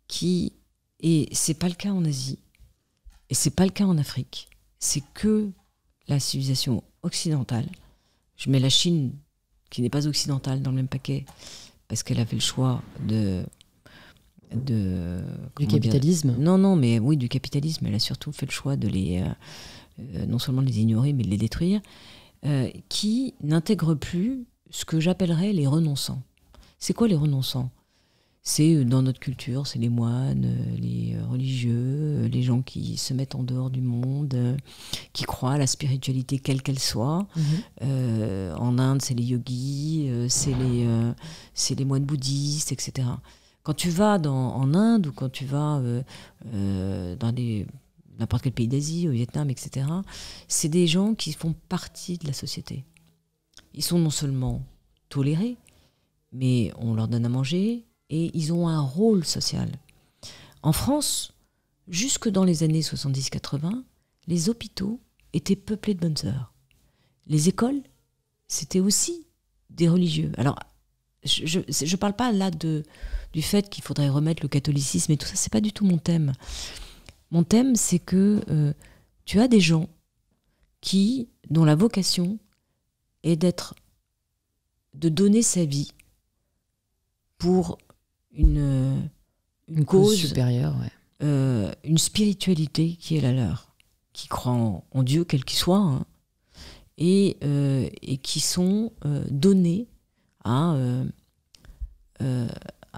qui... Et c'est pas le cas en Asie, et c'est pas le cas en Afrique. C'est que la civilisation occidentale. Je mets la Chine, qui n'est pas occidentale, dans le même paquet, parce qu'elle a fait le choix du capitalisme. Non, mais oui, du capitalisme. Elle a surtout fait le choix de non seulement de les ignorer, mais de les détruire, qui n'intègrent plus ce que j'appellerais les renonçants. C'est quoi les renonçants ? C'est dans notre culture, c'est les moines, les religieux, les gens qui se mettent en dehors du monde, qui croient à la spiritualité quelle qu'elle soit. En Inde, c'est les yogis, c'est les moines bouddhistes, etc. Quand tu vas en Inde ou quand tu vas dans n'importe quel pays d'Asie, au Vietnam, etc., c'est des gens qui font partie de la société. Ils sont non seulement tolérés, mais on leur donne à manger, et ils ont un rôle social. En France, jusque dans les années 70-80, les hôpitaux étaient peuplés de bonnes sœurs. Les écoles, c'était aussi des religieux. Alors, je ne parle pas là du fait qu'il faudrait remettre le catholicisme et tout ça, c'est pas du tout mon thème. Mon thème, c'est que tu as des gens dont la vocation est de donner sa vie pour une cause supérieure, une spiritualité qui est la leur, qui croient en Dieu quel qu'il soit, hein, et qui sont donnés à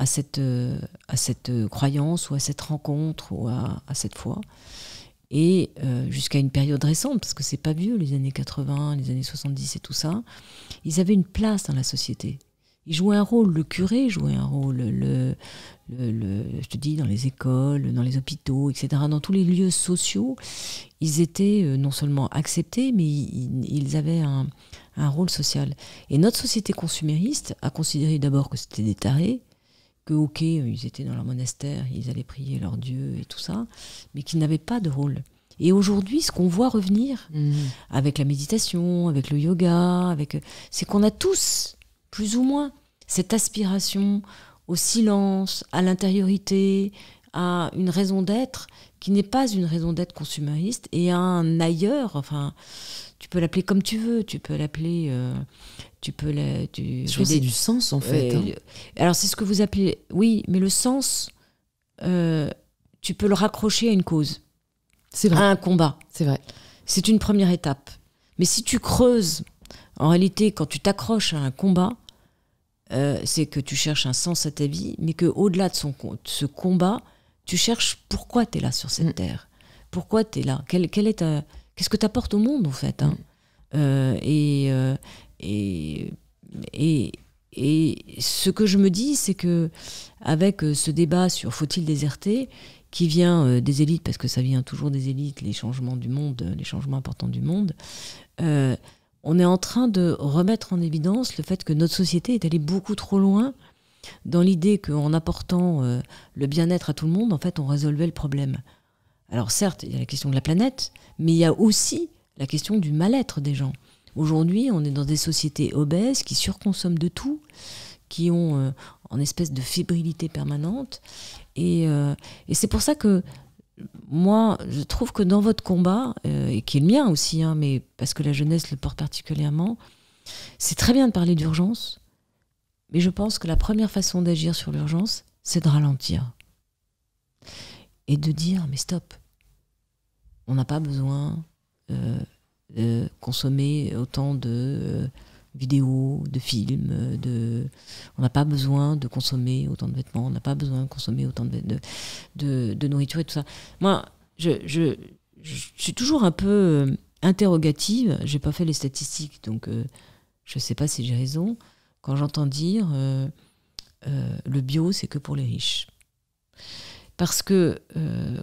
cette croyance ou à cette rencontre ou à cette foi. Et jusqu'à une période récente, parce que c'est pas vieux, les années 80, les années 70 et tout ça, ils avaient une place dans la société. Ils jouaient un rôle, le curé jouait un rôle, je te dis, dans les écoles, dans les hôpitaux, etc., dans tous les lieux sociaux, ils étaient non seulement acceptés, mais ils avaient un rôle social. Et notre société consumériste a considéré d'abord que c'était des tarés, que ok, ils étaient dans leur monastère, ils allaient prier leur Dieu et tout ça, mais qu'ils n'avaient pas de rôle. Et aujourd'hui, ce qu'on voit revenir avec la méditation, avec le yoga, c'est qu'on a tous, plus ou moins, cette aspiration au silence, à l'intériorité, à une raison d'être qui n'est pas une raison d'être consumériste et à un ailleurs. Enfin, tu peux l'appeler comme tu veux, tu peux l'appeler. Je pense que c'est du sens en fait. Alors c'est ce que vous appelez. Oui, mais le sens, tu peux le raccrocher à une cause. C'est vrai. À un combat. C'est vrai. C'est une première étape. Mais si tu creuses, en réalité, quand tu t'accroches à un combat, c'est que tu cherches un sens à ta vie, mais qu'au-delà de ce combat, tu cherches pourquoi tu es là sur cette terre. Pourquoi tu es là. Qu'est-ce que tu apportes au monde, en fait, hein. Et ce que je me dis, c'est que avec ce débat sur faut-il déserter, qui vient des élites, parce que ça vient toujours des élites, les changements du monde, les changements importants du monde, on est en train de remettre en évidence le fait que notre société est allée beaucoup trop loin dans l'idée qu'en apportant le bien-être à tout le monde, en fait, on résolvait le problème. Alors certes, il y a la question de la planète, mais il y a aussi la question du mal-être des gens. Aujourd'hui, on est dans des sociétés obèses qui surconsomment de tout, qui ont en espèce de fébrilité permanente. Et c'est pour ça que moi, je trouve que dans votre combat, et qui est le mien aussi, hein, mais parce que la jeunesse le porte particulièrement, c'est très bien de parler d'urgence, mais je pense que la première façon d'agir sur l'urgence, c'est de ralentir. Et de dire, mais stop, on n'a pas besoin de consommer autant de vidéos, de films, on n'a pas besoin de consommer autant de vêtements, on n'a pas besoin de consommer autant de nourriture et tout ça. Moi, je suis toujours un peu interrogative, j'ai pas fait les statistiques, donc je sais pas si j'ai raison, quand j'entends dire le bio, c'est que pour les riches. Parce que,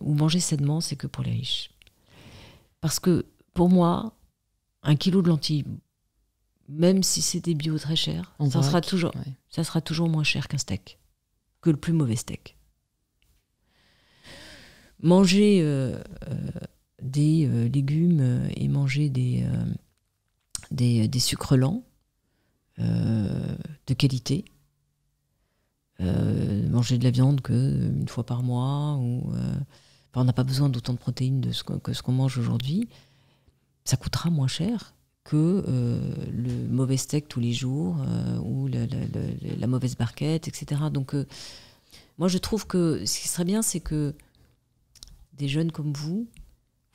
ou manger sainement, c'est que pour les riches. Parce que, pour moi, 1 kilo de lentilles, même si c'est des bio très chers, ça sera toujours moins cher qu'un steak, que le plus mauvais steak. Manger des légumes et manger des sucres lents de qualité, manger de la viande qu'une fois par mois, on n'a pas besoin d'autant de protéines que ce qu'on mange aujourd'hui, ça coûtera moins cher que le mauvais steak tous les jours ou la mauvaise barquette, etc. Donc, moi, je trouve que ce qui serait bien, c'est que des jeunes comme vous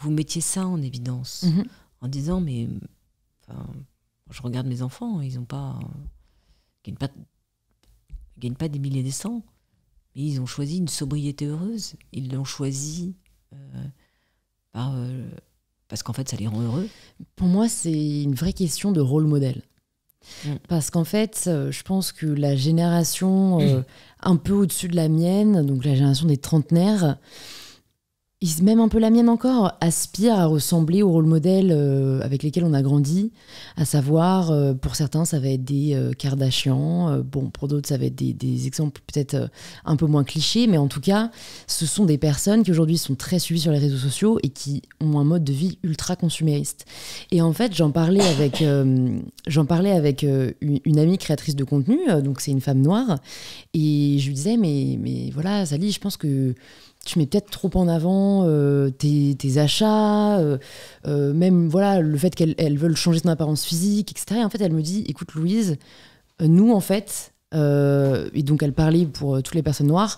mettiez ça en évidence, en disant, mais je regarde mes enfants, ils gagnent pas des milliers et des cents, mais ils ont choisi une sobriété heureuse. Ils l'ont choisi parce qu'en fait, ça les rend heureux. Pour moi, c'est une vraie question de rôle modèle. Parce qu'en fait, je pense que la génération un peu au-dessus de la mienne, donc la génération des trentenaires, même un peu la mienne encore, aspire à ressembler aux rôles modèles avec lesquels on a grandi, à savoir, pour certains, ça va être des Kardashian, pour d'autres, ça va être des exemples peut-être un peu moins clichés, mais en tout cas, ce sont des personnes qui aujourd'hui sont très suivies sur les réseaux sociaux et qui ont un mode de vie ultra consumériste. Et en fait, j'en parlais avec une amie créatrice de contenu, donc c'est une femme noire, et je lui disais, mais voilà, Sally, je pense que tu mets peut-être trop en avant tes achats, même voilà, le fait qu'elles veulent changer son apparence physique, etc. Et en fait, elle me dit, écoute Louise, nous en fait, et donc elle parlait pour toutes les personnes noires,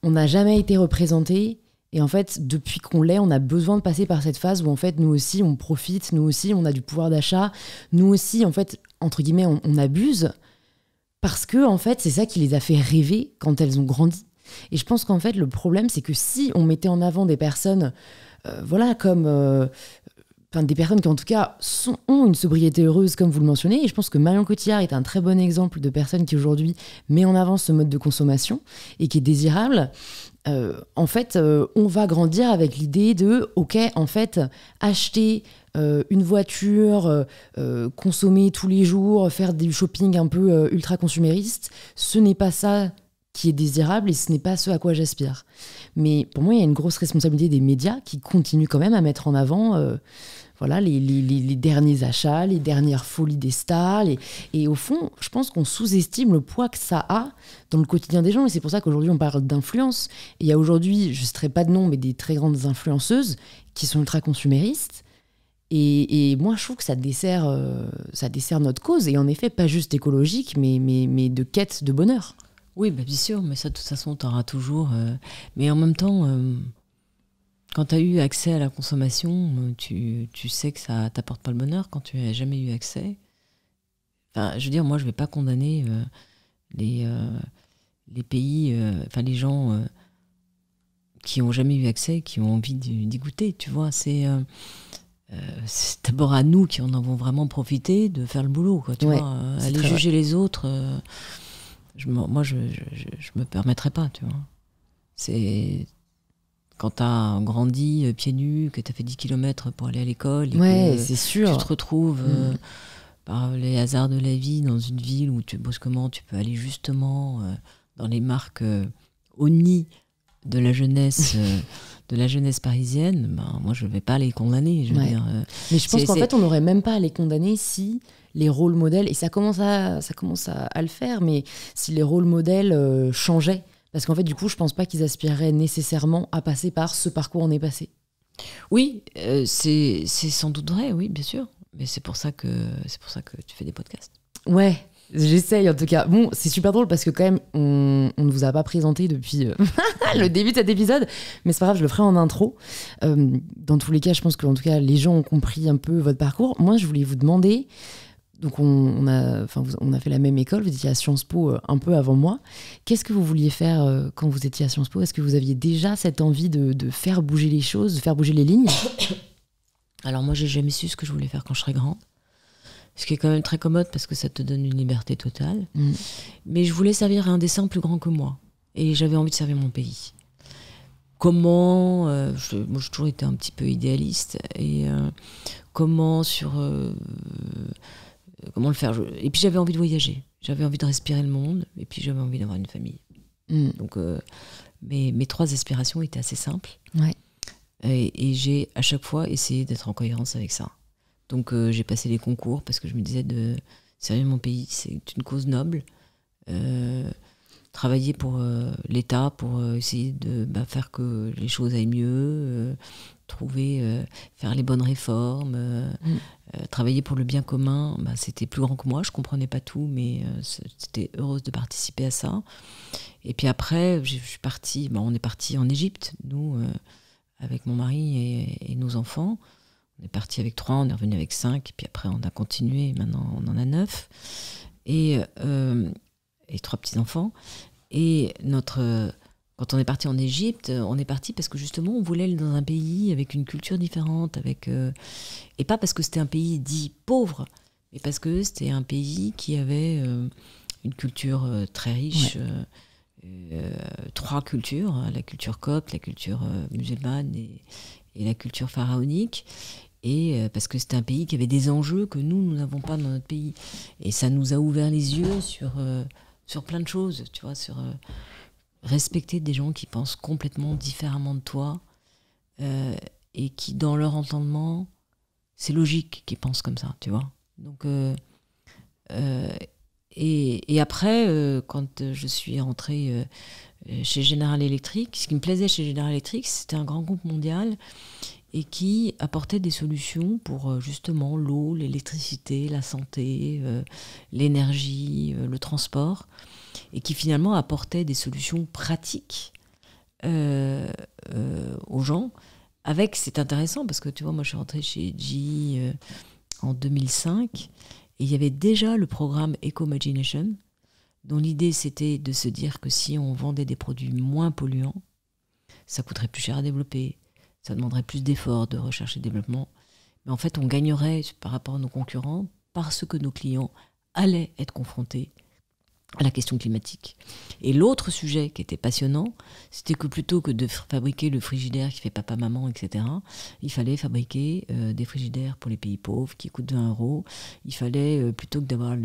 on n'a jamais été représentés. Et en fait, depuis qu'on l'est, on a besoin de passer par cette phase où en fait, nous aussi, on profite, nous aussi, on a du pouvoir d'achat, nous aussi, en fait, entre guillemets, on abuse, parce que en fait, c'est ça qui les a fait rêver quand elles ont grandi. Et je pense qu'en fait, le problème, c'est que si on mettait en avant des personnes, comme des personnes qui en tout cas ont une sobriété heureuse comme vous le mentionnez, et je pense que Marion Cotillard est un très bon exemple de personne qui aujourd'hui met en avant ce mode de consommation et qui est désirable. En fait, on va grandir avec l'idée de, ok, en fait, acheter une voiture, consommer tous les jours, faire du shopping un peu ultra consumériste, ce n'est pas ça qui est désirable et ce n'est pas ce à quoi j'aspire. Mais pour moi, il y a une grosse responsabilité des médias qui continuent quand même à mettre en avant voilà, les derniers achats, les dernières folies des stars. Et au fond, je pense qu'on sous-estime le poids que ça a dans le quotidien des gens. Et c'est pour ça qu'aujourd'hui, on parle d'influence. Et il y a aujourd'hui, je ne citerai pas de nom, mais des très grandes influenceuses qui sont ultra consuméristes. Et moi, je trouve que ça dessert notre cause. Et en effet, pas juste écologique, mais de quête de bonheur. Oui, bah, bien sûr, mais ça, de toute façon, tu auras toujours. Mais en même temps, quand tu as eu accès à la consommation, tu sais que ça t'apporte pas le bonheur quand tu n'as jamais eu accès. Enfin, je veux dire, moi, je ne vais pas condamner les pays, les gens qui n'ont jamais eu accès, qui ont envie d'y goûter, tu vois. C'est d'abord à nous qui en avons vraiment profité de faire le boulot, quoi, tu vois. Aller juger les autres... moi, je me permettrais pas, tu vois. C'est quand t'as grandi pieds nus, que t'as fait 10 km pour aller à l'école, et que c'est sûr. tu te retrouves par les hasards de la vie dans une ville où tu bosses comment, tu peux aller justement dans les marques Oni de la jeunesse parisienne. Ben, moi, je vais pas les condamner. Je veux dire, mais je pense qu'en fait, on n'aurait même pas à les condamner si les rôles modèles, et ça commence à le faire, mais si les rôles modèles changeaient. Parce qu'en fait, du coup, je pense pas qu'ils aspireraient nécessairement à passer par ce par quoi on est passé. Oui, c'est sans doute vrai, oui, bien sûr. Mais c'est pour ça que tu fais des podcasts. Ouais, j'essaye en tout cas. Bon, c'est super drôle parce que quand même, on ne vous a pas présenté depuis le début de cet épisode, mais c'est pas grave, je le ferai en intro. Dans tous les cas, je pense que en tout cas, les gens ont compris un peu votre parcours. Moi, je voulais vous demander... Donc on a fait la même école, vous étiez à Sciences Po un peu avant moi. Qu'est-ce que vous vouliez faire quand vous étiez à Sciences Po ? Est-ce que vous aviez déjà cette envie de faire bouger les choses, de faire bouger les lignes ? Alors moi, j'ai jamais su ce que je voulais faire quand je serais grande. Ce qui est quand même très commode parce que ça te donne une liberté totale. Mais je voulais servir à un dessein plus grand que moi. Et j'avais envie de servir mon pays. Comment moi, j'ai toujours été un petit peu idéaliste. Et comment le faire. Et puis j'avais envie de voyager, j'avais envie de respirer le monde, et puis j'avais envie d'avoir une famille. Donc mes 3 aspirations étaient assez simples. Ouais. Et j'ai à chaque fois essayé d'être en cohérence avec ça. Donc j'ai passé les concours parce que je me disais de servir mon pays, c'est une cause noble. Travailler pour l'État pour essayer de faire que les choses aillent mieux, faire les bonnes réformes, travailler pour le bien commun, c'était plus grand que moi, je comprenais pas tout, mais j'étais heureuse de participer à ça. Et puis après, je suis partie, on est parti en Égypte, nous, avec mon mari et nos enfants. On est parti avec 3, on est revenu avec 5, et puis après on a continué, maintenant on en a 9. Et 3 petits-enfants. Et quand on est parti en Égypte, on est parti parce que justement on voulait aller dans un pays avec une culture différente, et pas parce que c'était un pays dit pauvre, mais parce que c'était un pays qui avait une culture très riche, 3 cultures, la culture copte, la culture musulmane et la culture pharaonique. Et parce que c'était un pays qui avait des enjeux que nous n'avons pas dans notre pays. Et ça nous a ouvert les yeux sur plein de choses, tu vois, sur respecter des gens qui pensent complètement différemment de toi et qui, dans leur entendement, c'est logique qu'ils pensent comme ça, tu vois. Donc, et après, quand je suis rentrée chez General Electric, ce qui me plaisait chez General Electric, c'était un grand groupe mondial et qui apportait des solutions pour justement l'eau, l'électricité, la santé, l'énergie, le transport, et qui finalement apportait des solutions pratiques aux gens. C'est intéressant parce que tu vois, moi je suis rentrée chez GE en 2005 et il y avait déjà le programme Eco-Imagination, dont l'idée c'était de se dire que si on vendait des produits moins polluants, ça coûterait plus cher à développer, ça demanderait plus d'efforts de recherche et développement, Mais en fait, on gagnerait par rapport à nos concurrents parce que nos clients allaient être confrontés à la question climatique. Et l'autre sujet qui était passionnant, c'était que plutôt que de fabriquer le frigidaire qui fait papa-maman, etc., il fallait fabriquer des frigidaires pour les pays pauvres qui coûtent 20 €. Il fallait, plutôt que d'avoir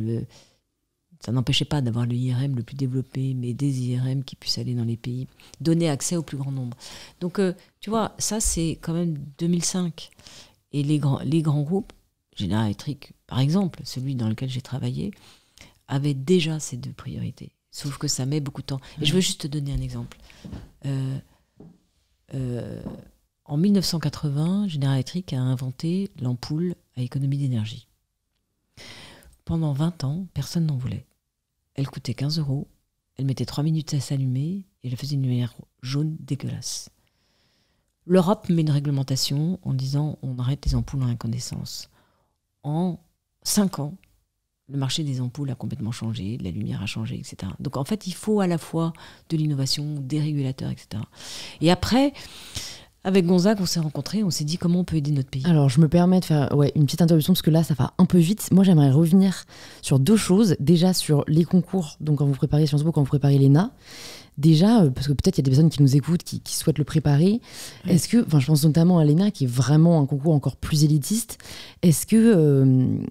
ça n'empêchait pas d'avoir le IRM le plus développé, mais des IRM qui puissent aller dans les pays, donner accès au plus grand nombre. Donc, tu vois, ça, c'est quand même 2005. Et les grands groupes, General Electric, par exemple, celui dans lequel j'ai travaillé, avait déjà ces deux priorités. Sauf que ça met beaucoup de temps. Et je veux juste te donner un exemple. En 1980, General Electric a inventé l'ampoule à économie d'énergie. Pendant 20 ans, personne n'en voulait. Elle coûtait 15 €, elle mettait 3 minutes à s'allumer et elle faisait une lumière jaune dégueulasse. L'Europe met une réglementation en disant on arrête les ampoules en incandescence. En 5 ans, le marché des ampoules a complètement changé, la lumière a changé, etc. Donc en fait, il faut à la fois de l'innovation, des régulateurs, etc. Et après, avec Gonzague, on s'est rencontrés, on s'est dit comment on peut aider notre pays. Alors, je me permets de faire une petite interruption parce que là, ça va un peu vite. Moi, j'aimerais revenir sur deux choses. Déjà, sur les concours, donc quand vous préparez Sciences Po, quand vous préparez l'ENA. Déjà, parce que peut-être il y a des personnes qui nous écoutent, qui souhaitent le préparer. Est-ce que, je pense notamment à l'ENA, qui est vraiment un concours encore plus élitiste. Est-ce que...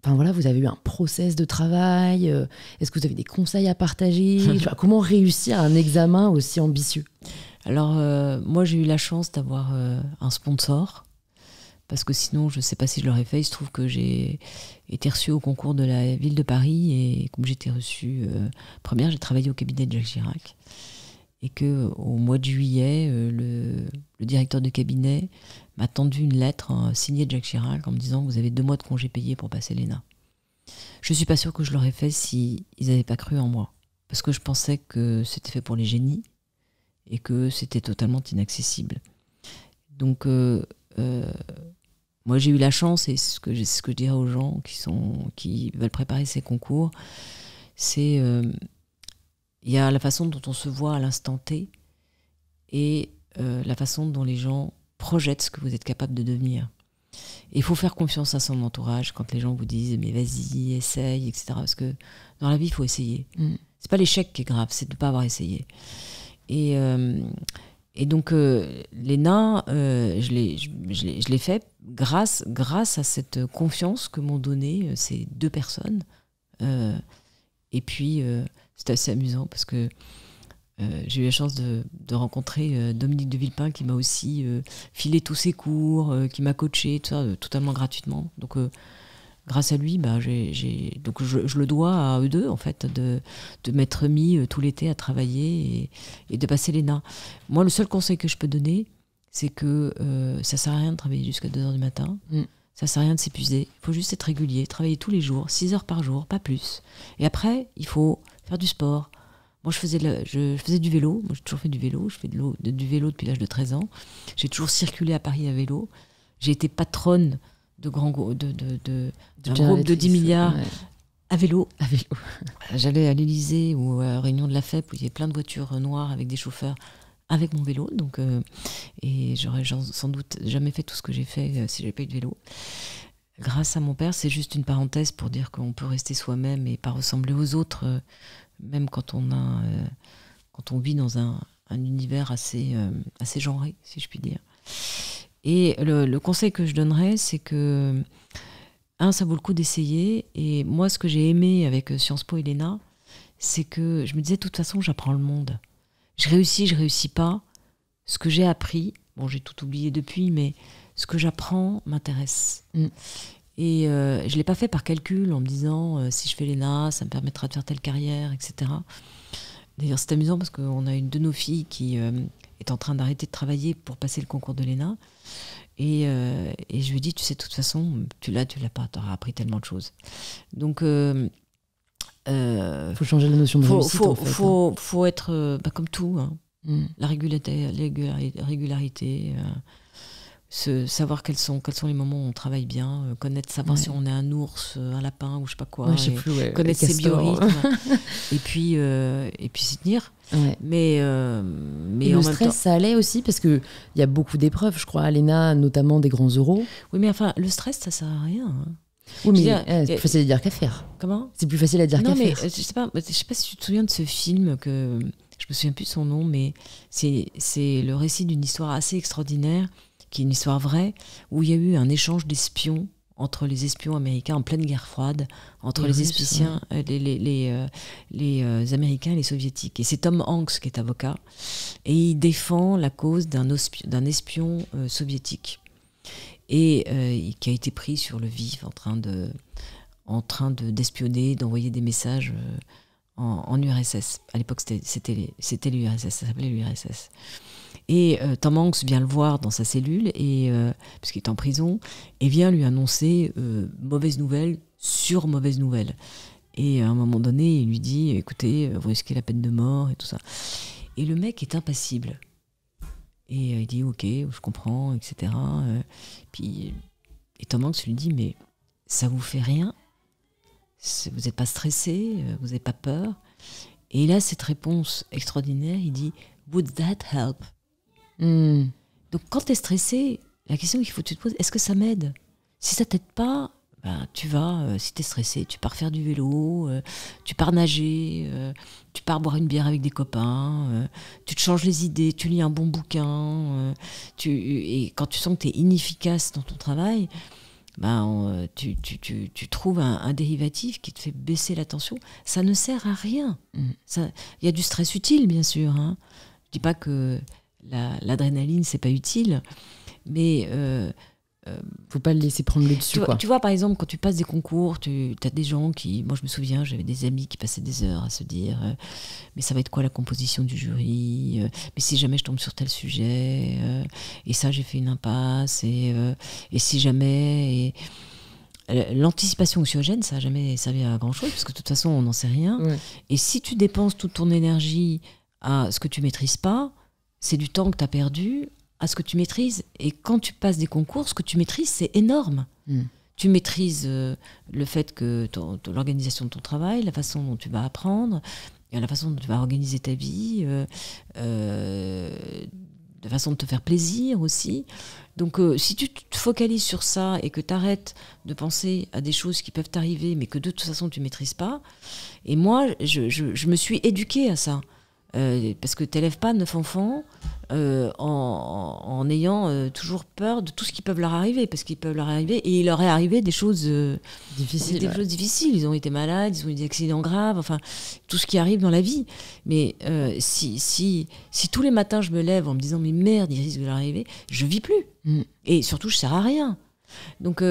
vous avez eu un process de travail. Est-ce que vous avez des conseils à partager? Comment réussir un examen aussi ambitieux? Alors, moi, j'ai eu la chance d'avoir un sponsor, parce que sinon, je ne sais pas si je l'aurais fait. Il se trouve que j'ai été reçue au concours de la ville de Paris, et comme j'étais reçue première, j'ai travaillé au cabinet de Jacques Chirac. Et qu'au mois de juillet, le directeur de cabinet m'a tendu une lettre signée de Jacques Chirac en me disant « Vous avez 2 mois de congé payés pour passer l'ENA ». Je ne suis pas sûre que je l'aurais fait s'ils n'avaient pas cru en moi. Parce que je pensais que c'était fait pour les génies et que c'était totalement inaccessible. Donc, moi, j'ai eu la chance, et c'est ce que je dirais aux gens qui veulent préparer ces concours, c'est... il y a la façon dont on se voit à l'instant T et la façon dont les gens projettent ce que vous êtes capable de devenir. Et il faut faire confiance à son entourage quand les gens vous disent « mais vas-y, essaye », etc. Parce que dans la vie, il faut essayer. C'est pas l'échec qui est grave, c'est de ne pas avoir essayé. Et donc, l'ENA, je l'ai fait grâce à cette confiance que m'ont donnée ces 2 personnes. Et puis, c'était assez amusant parce que j'ai eu la chance de rencontrer Dominique de Villepin, qui m'a aussi filé tous ses cours, qui m'a coaché, tout ça, totalement gratuitement. Donc, grâce à lui, donc je le dois à eux deux, en fait, de m'être mis tout l'été à travailler et de passer l'ENA. Moi, le seul conseil que je peux donner, c'est que ça ne sert à rien de travailler jusqu'à 2 h du matin. Ça ne sert à rien de s'épuiser. Il faut juste être régulier, travailler tous les jours, 6 heures par jour, pas plus. Et après, il faut faire du sport. Moi, je faisais du vélo. Moi, j'ai toujours fait du vélo. Je fais du vélo depuis l'âge de 13 ans. J'ai toujours circulé à Paris à vélo. J'ai été patronne d'un groupe de 10 milliards à vélo. J'allais à l'Élysée ou à la réunion de la FEP où il y avait plein de voitures noires avec des chauffeurs avec mon vélo. Donc, et j'aurais sans doute jamais fait tout ce que j'ai fait si j'avais pas eu de vélo. Grâce à mon père, c'est juste une parenthèse pour dire qu'on peut rester soi-même et pas ressembler aux autres, même quand on vit dans un univers assez genré, si je puis dire. Et le conseil que je donnerais, c'est que, ça vaut le coup d'essayer. Et moi, ce que j'ai aimé avec Sciences Po et l'ENA, c'est que je me disais, de toute façon, j'apprends le monde. Je réussis pas. Ce que j'ai appris, bon, j'ai tout oublié depuis, mais ce que j'apprends m'intéresse. Et je ne l'ai pas fait par calcul, en me disant, si je fais l'ENA, ça me permettra de faire telle carrière, etc. D'ailleurs, c'est amusant parce qu'on a une de nos filles qui est en train d'arrêter de travailler pour passer le concours de l'ENA. Et je lui dis, tu sais, de toute façon, tu l'as pas, tu auras appris tellement de choses. Donc, faut changer la notion de réussite, en fait. Faut être comme tout. La régularité. savoir quels sont les moments où on travaille bien, savoir si on est un ours, un lapin ou je sais pas quoi, je sais plus, connaître ses biorhythmes et puis s'y tenir. Ouais. Mais et en le même stress, temps, ça allait aussi parce que il y a beaucoup d'épreuves, je crois, à l'ENA, notamment des grands oraux. oui, mais enfin, le stress, ça sert à rien. Hein. Oui, mais dire, c'est plus facile à dire qu'à faire. Comment ? C'est plus facile à dire Non, qu'à mais faire. je sais pas si tu te souviens de ce film que je me souviens plus de son nom, mais c'est le récit d'une histoire assez extraordinaire, qui est une histoire vraie, où il y a eu un échange d'espions entre les espions américains en pleine guerre froide, entre les Russes, les Américains et les Soviétiques. Et c'est Tom Hanks qui est avocat, et il défend la cause d'un espion soviétique, et qui a été pris sur le vif en train d'espionner, d'envoyer des messages en URSS. À l'époque, c'était l'URSS, ça s'appelait l'URSS. Et Tom Hanks vient le voir dans sa cellule, parce qu'il est en prison, et vient lui annoncer mauvaise nouvelle sur mauvaise nouvelle. Et à un moment donné, il lui dit, écoutez, vous risquez la peine de mort et tout ça. Et le mec est impassible. Et il dit, ok, je comprends, etc. Et Tom Hanks lui dit, mais ça vous fait rien ? Vous n'êtes pas stressé, vous n'avez pas peur. Et il a cette réponse extraordinaire, il dit « Would that help ?» Donc quand tu es stressé, la question qu'il faut que tu te poses, est-ce que ça m'aide ? Si ça t'aide pas, tu vas, si tu es stressé, tu pars faire du vélo, tu pars nager, tu pars boire une bière avec des copains, tu te changes les idées, tu lis un bon bouquin, et quand tu sens que tu es inefficace dans ton travail, tu trouves un dérivatif qui te fait baisser la tension. Ça ne sert à rien. Il y a du stress utile, bien sûr. Hein. Je dis pas que l'adrénaline, c'est pas utile, mais faut pas le laisser prendre le dessus. Tu vois, par exemple, quand tu passes des concours, tu as des gens qui... Moi, je me souviens, j'avais des amis qui passaient des heures à se dire mais ça va être quoi la composition du jury, mais si jamais je tombe sur tel sujet, et ça, j'ai fait une impasse, et si jamais... L'anticipation anxiogène, ça n'a jamais servi à grand-chose, parce que de toute façon, on n'en sait rien. Ouais. Et si tu dépenses toute ton énergie à ce que tu maîtrises pas, c'est du temps que tu as perdu à ce que tu maîtrises. Et quand tu passes des concours, ce que tu maîtrises, c'est énorme. Tu maîtrises le fait que l'organisation de ton travail, la façon dont tu vas apprendre, la façon dont tu vas organiser ta vie, la façon de te faire plaisir aussi. Donc si tu te focalises sur ça et que tu arrêtes de penser à des choses qui peuvent t'arriver mais que de toute façon tu ne maîtrises pas, et moi je me suis éduquée à ça. Parce que tu n'élèves pas 9 enfants en ayant toujours peur de tout ce qui peut leur arriver, parce qu'ils peuvent leur arriver, et il leur est arrivé des choses difficiles. Choses difficiles. Ils ont été malades, ils ont eu des accidents graves, enfin tout ce qui arrive dans la vie. Mais si tous les matins je me lève en me disant mais merde, il risque de leur arriver, je vis plus. Et surtout je sers à rien. Donc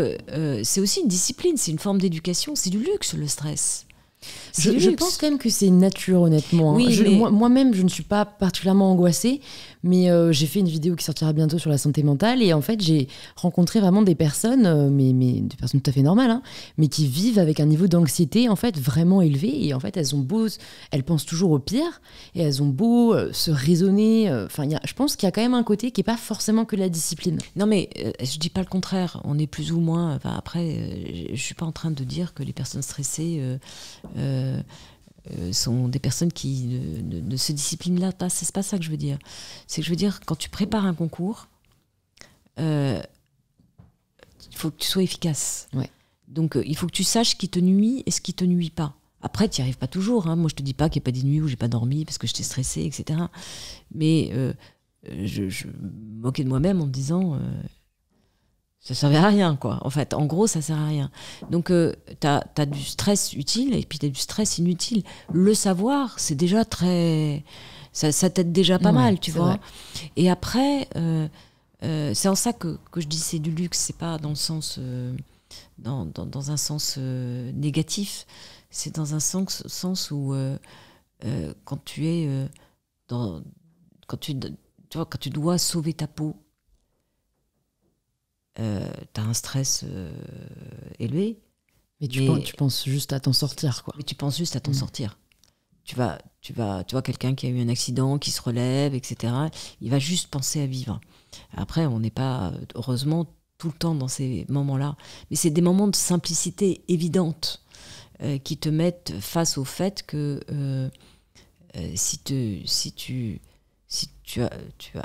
c'est aussi une discipline, c'est une forme d'éducation, c'est du luxe le stress. Je pense quand même que c'est nature, honnêtement. Oui, moi-même, je ne suis pas particulièrement angoissée, mais j'ai fait une vidéo qui sortira bientôt sur la santé mentale, et en fait, j'ai rencontré vraiment des personnes, mais des personnes tout à fait normales, hein, mais qui vivent avec un niveau d'anxiété en fait vraiment élevé, et en fait, elles pensent toujours au pire, et elles ont beau se raisonner. Je pense qu'il y a quand même un côté qui est pas forcément que la discipline. Non, mais je dis pas le contraire. On est plus ou moins. Après, je suis pas en train de dire que les personnes stressées sont des personnes qui ne se disciplinent là pas. C'est pas ça que je veux dire. C'est que je veux dire, quand tu prépares un concours, il faut que tu sois efficace. Ouais. Donc il faut que tu saches ce qui te nuit et ce qui te nuit pas. Après, tu n'y arrives pas toujours. Hein. Moi, je te dis pas qu'il n'y a pas des nuits où j'ai pas dormi parce que j'étais stressée, etc. Mais je me moquais de moi-même en me disant... ça servait à rien, quoi. En fait, en gros, ça sert à rien. Donc, t'as du stress utile et puis t'as du stress inutile. Le savoir, c'est déjà très... Ça t'aide déjà pas mal, tu vois. Vrai. Et après, c'est en ça que je dis c'est du luxe. C'est pas dans le sens... dans un sens négatif. C'est dans un sens où quand tu es... quand tu dois sauver ta peau, t'as un stress élevé. Mais tu penses juste à t'en sortir, quoi. Mais tu penses juste à t'en sortir. tu vois quelqu'un qui a eu un accident, qui se relève, etc. Il va juste penser à vivre. Après, on n'est pas, heureusement, tout le temps dans ces moments-là. Mais c'est des moments de simplicité évidente qui te mettent face au fait que si tu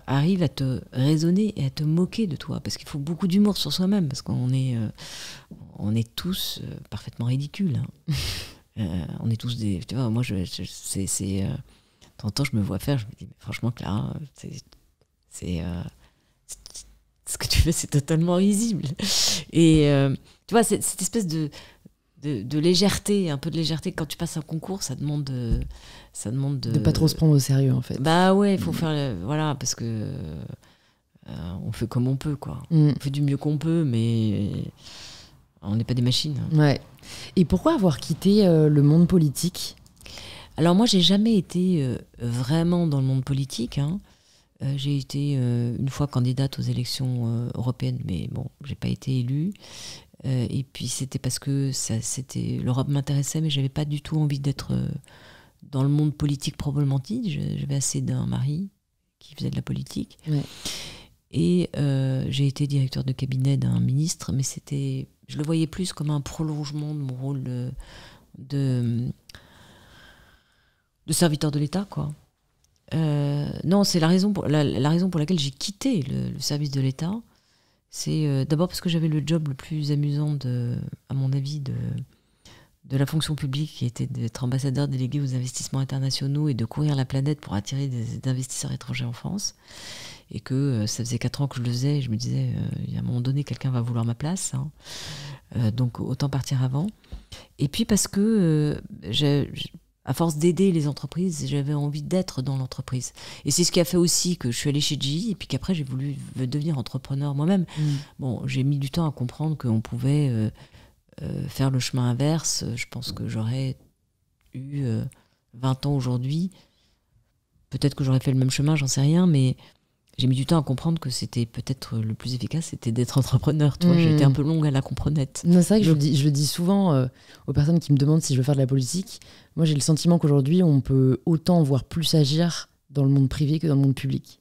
arrives à te raisonner et à te moquer de toi, parce qu'il faut beaucoup d'humour sur soi-même, parce qu'on est, on est tous parfaitement ridicules. On est tous des... Tu vois, moi, de temps en temps, je me vois faire, je me dis, mais franchement, Clara, ce que tu fais, c'est totalement risible. Et tu vois, cette espèce de légèreté, un peu de légèreté, quand tu passes un concours, ça demande de pas trop se prendre au sérieux, en fait. Bah ouais, il faut faire... Voilà, parce que on fait comme on peut, quoi. On fait du mieux qu'on peut, mais on n'est pas des machines. Ouais. Et pourquoi avoir quitté le monde politique ? Alors moi, j'ai jamais été vraiment dans le monde politique, hein. J'ai été une fois candidate aux élections européennes, mais bon, j'ai pas été élue. Et puis c'était parce que l'Europe m'intéressait, mais j'avais pas du tout envie d'être dans le monde politique proprement dit. J'avais assez d'un mari qui faisait de la politique. Ouais. Et j'ai été directeur de cabinet d'un ministre, mais je le voyais plus comme un prolongement de mon rôle de serviteur de l'État, quoi. Non, c'est la raison pour laquelle j'ai quitté le service de l'État. C'est d'abord parce que j'avais le job le plus amusant, à mon avis, de la fonction publique, qui était d'être ambassadeur délégué aux investissements internationaux et de courir la planète pour attirer des investisseurs étrangers en France. Et que ça faisait 4 ans que je le faisais, et je me disais, à un moment donné, quelqu'un va vouloir ma place, hein. Donc autant partir avant. Et puis parce que à force d'aider les entreprises, j'avais envie d'être dans l'entreprise. Et c'est ce qui a fait aussi que je suis allée chez GE, et puis qu'après j'ai voulu devenir entrepreneur moi-même. Bon, j'ai mis du temps à comprendre qu'on pouvait faire le chemin inverse. Je pense que j'aurais eu 20 ans aujourd'hui. Peut-être que j'aurais fait le même chemin, j'en sais rien, mais j'ai mis du temps à comprendre que c'était peut-être le plus efficace, c'était d'être entrepreneur. Tu vois, j'étais un peu longue à la comprenette. Non, c'est vrai que je le dis souvent aux personnes qui me demandent si je veux faire de la politique. Moi, j'ai le sentiment qu'aujourd'hui, on peut autant, voire plus agir dans le monde privé que dans le monde public.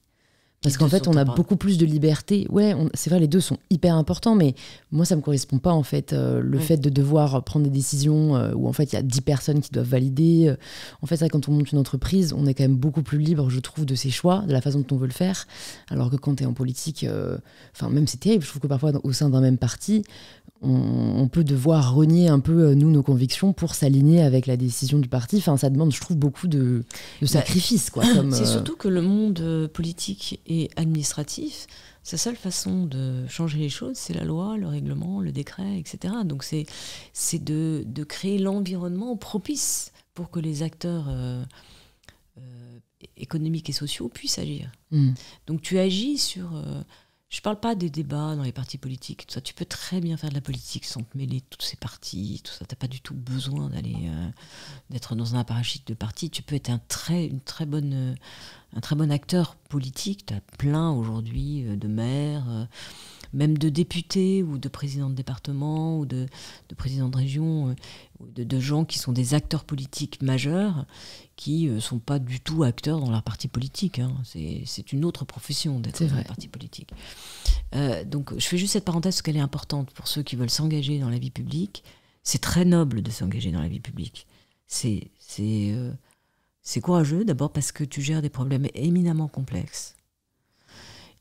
Parce qu'en fait, on a beaucoup plus de liberté. Ouais, c'est vrai, les deux sont hyper importants, mais moi, ça me correspond pas, en fait. Le fait de devoir prendre des décisions où, en fait, il y a 10 personnes qui doivent valider. En fait, c'est vrai, quand on monte une entreprise, on est quand même beaucoup plus libre, je trouve, de ses choix, de la façon dont on veut le faire. Alors que quand tu es en politique, même c'est terrible. Je trouve que parfois, au sein d'un même parti, on peut devoir renier un peu, nous, nos convictions pour s'aligner avec la décision du parti. Enfin, ça demande, je trouve, beaucoup de sacrifices, quoi. C'est surtout que le monde politique et administratif, sa seule façon de changer les choses, c'est la loi, le règlement, le décret, etc. Donc c'est de créer l'environnement propice pour que les acteurs économiques et sociaux puissent agir. Donc tu agis sur... je parle pas des débats dans les partis politiques, tout ça. Tu peux très bien faire de la politique sans te mêler de tous ces partis, tout ça. T'as pas du tout besoin d'être dans un apparatchik de parti. Tu peux être un très bon acteur politique. T'as plein aujourd'hui de maires, même de députés ou de présidents de département ou de présidents de région, de gens qui sont des acteurs politiques majeurs, qui sont pas du tout acteurs dans leur parti politique, hein. C'est une autre profession d'être dans un parti politique. Donc je fais juste cette parenthèse parce qu'elle est importante pour ceux qui veulent s'engager dans la vie publique. C'est très noble de s'engager dans la vie publique. C'est courageux, d'abord parce que tu gères des problèmes éminemment complexes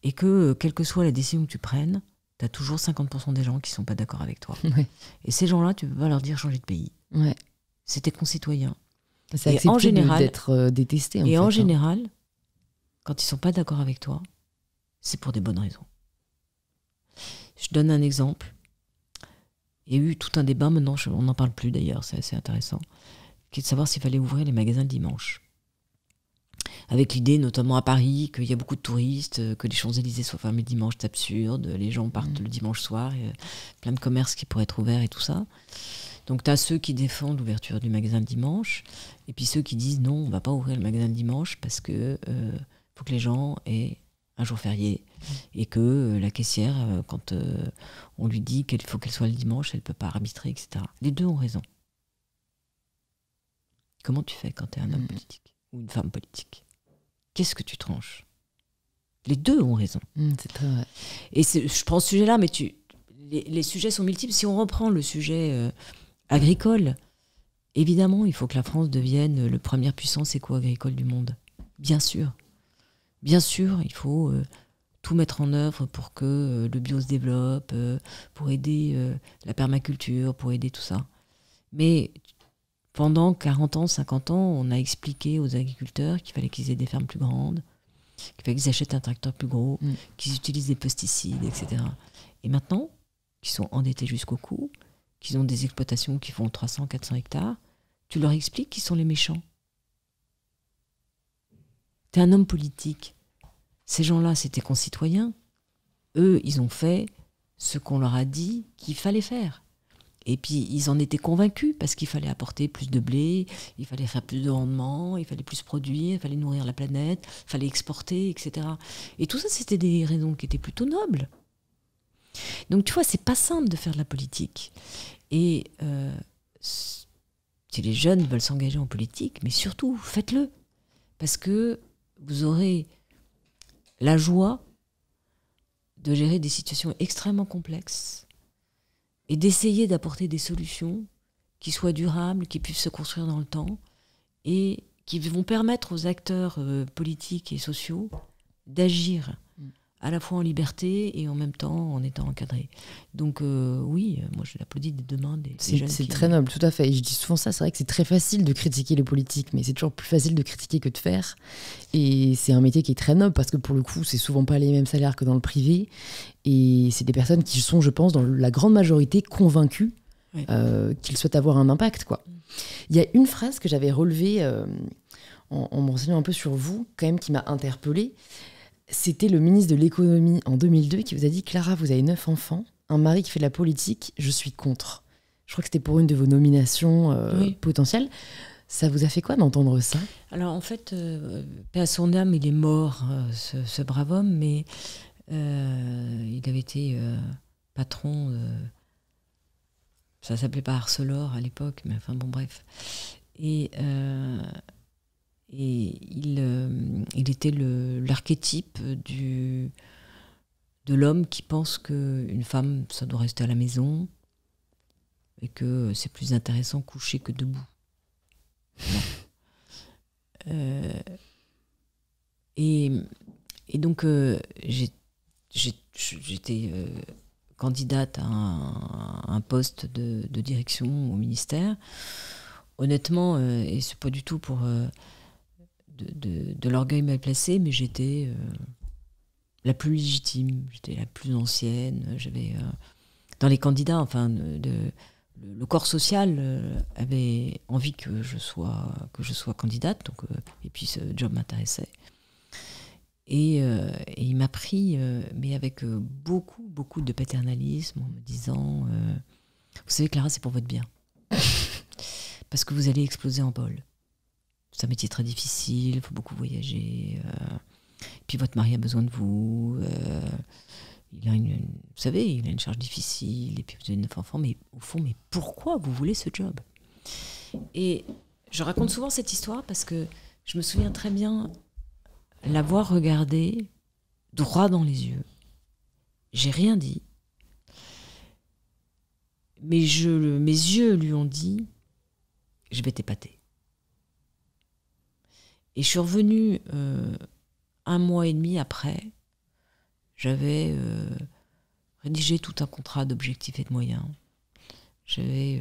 et que, quelle que soit la décision que tu prennes, tu as toujours 50% des gens qui ne sont pas d'accord avec toi. Ouais. Et ces gens-là, tu ne peux pas leur dire changer de pays. Ouais. C'est tes concitoyens. C'est accepté d'être détesté. En général, quand ils ne sont pas d'accord avec toi, c'est pour des bonnes raisons. Je donne un exemple. Il y a eu tout un débat, maintenant on n'en parle plus d'ailleurs, c'est assez intéressant, qui est de savoir s'il fallait ouvrir les magasins le dimanche. Avec l'idée, notamment à Paris, qu'il y a beaucoup de touristes, que les Champs-Élysées soient fermés le dimanche, c'est absurde, les gens partent le dimanche soir, il y a plein de commerces qui pourraient être ouverts et tout ça. Donc tu as ceux qui défendent l'ouverture du magasin le dimanche, et puis ceux qui disent non, on ne va pas ouvrir le magasin le dimanche parce que faut que les gens aient un jour férié, et que la caissière, quand on lui dit qu'il faut qu'elle soit le dimanche, elle ne peut pas arbitrer, etc. Les deux ont raison. Comment tu fais quand tu es un homme politique ou une femme politique? Qu'est-ce que tu tranches? Les deux ont raison. C'est très vrai. Et je prends ce sujet-là, mais les sujets sont multiples. Si on reprend le sujet agricole, évidemment, il faut que la France devienne la première puissance éco-agricole du monde. Bien sûr. Bien sûr, il faut tout mettre en œuvre pour que le bio se développe, pour aider la permaculture, pour aider tout ça. Mais pendant 40 ans, 50 ans, on a expliqué aux agriculteurs qu'il fallait qu'ils aient des fermes plus grandes, qu'il fallait qu'ils achètent un tracteur plus gros, qu'ils utilisent des pesticides, etc. Et maintenant, qu'ils sont endettés jusqu'au cou, qu'ils ont des exploitations qui font 300, 400 hectares, tu leur expliques qu'ils sont les méchants. T'es un homme politique. Ces gens-là, c'est tes concitoyens. Eux, ils ont fait ce qu'on leur a dit qu'il fallait faire. Et puis, ils en étaient convaincus parce qu'il fallait apporter plus de blé, il fallait faire plus de rendement, il fallait plus produire, il fallait nourrir la planète, il fallait exporter, etc. Et tout ça, c'était des raisons qui étaient plutôt nobles. Donc, tu vois, c'est pas simple de faire de la politique. Et si les jeunes veulent s'engager en politique, mais surtout, faites-le. Parce que vous aurez la joie de gérer des situations extrêmement complexes et d'essayer d'apporter des solutions qui soient durables, qui puissent se construire dans le temps et qui vont permettre aux acteurs politiques et sociaux d'agir à la fois en liberté et en même temps en étant encadrés. Donc oui, moi je l'applaudis des deux mains des jeunes. C'est très noble, tout à fait. Et je dis souvent ça, c'est vrai que c'est très facile de critiquer les politiques, mais c'est toujours plus facile de critiquer que de faire. Et c'est un métier qui est très noble parce que pour le coup, c'est souvent pas les mêmes salaires que dans le privé. Et c'est des personnes qui sont, je pense, dans la grande majorité convaincues qu'ils souhaitent avoir un impact, quoi. Il y a une phrase que j'avais relevée en me renseignant un peu sur vous, quand même, qui m'a interpellée. C'était le ministre de l'économie en 2002 qui vous a dit « Clara, vous avez 9 enfants, un mari qui fait de la politique, je suis contre ». Je crois que c'était pour une de vos nominations potentielles. Ça vous a fait quoi d'entendre ça? Alors en fait, paix à son âme, il est mort, ce brave homme, mais il avait été patron, ça s'appelait pas Arcelor à l'époque, mais enfin bon bref. Et il était l'archétype de l'homme qui pense qu'une femme, ça doit rester à la maison et que c'est plus intéressant couché que debout. Et donc, j'étais candidate à un poste de direction au ministère. Honnêtement, et c'est pas du tout pour... de l'orgueil mal placé, mais j'étais la plus légitime, j'étais la plus ancienne. J'avais dans les candidats, enfin, le corps social avait envie que je sois candidate, donc et puis ce job m'intéressait. Et il m'a pris, mais avec beaucoup de paternalisme, en me disant, vous savez, Clara, c'est pour votre bien, parce que vous allez exploser en bol. C'est un métier très difficile, il faut beaucoup voyager. Puis votre mari a besoin de vous. Il a vous savez, il a une charge difficile. Et puis vous avez 9 enfants. Mais au fond, mais pourquoi vous voulez ce job? Et je raconte souvent cette histoire parce que je me souviens très bien l'avoir regardé droit dans les yeux. J'ai rien dit. Mais mes yeux lui ont dit, je vais t'épater. Et je suis revenue 1 mois et demi après. J'avais rédigé tout un contrat d'objectifs et de moyens. J'avais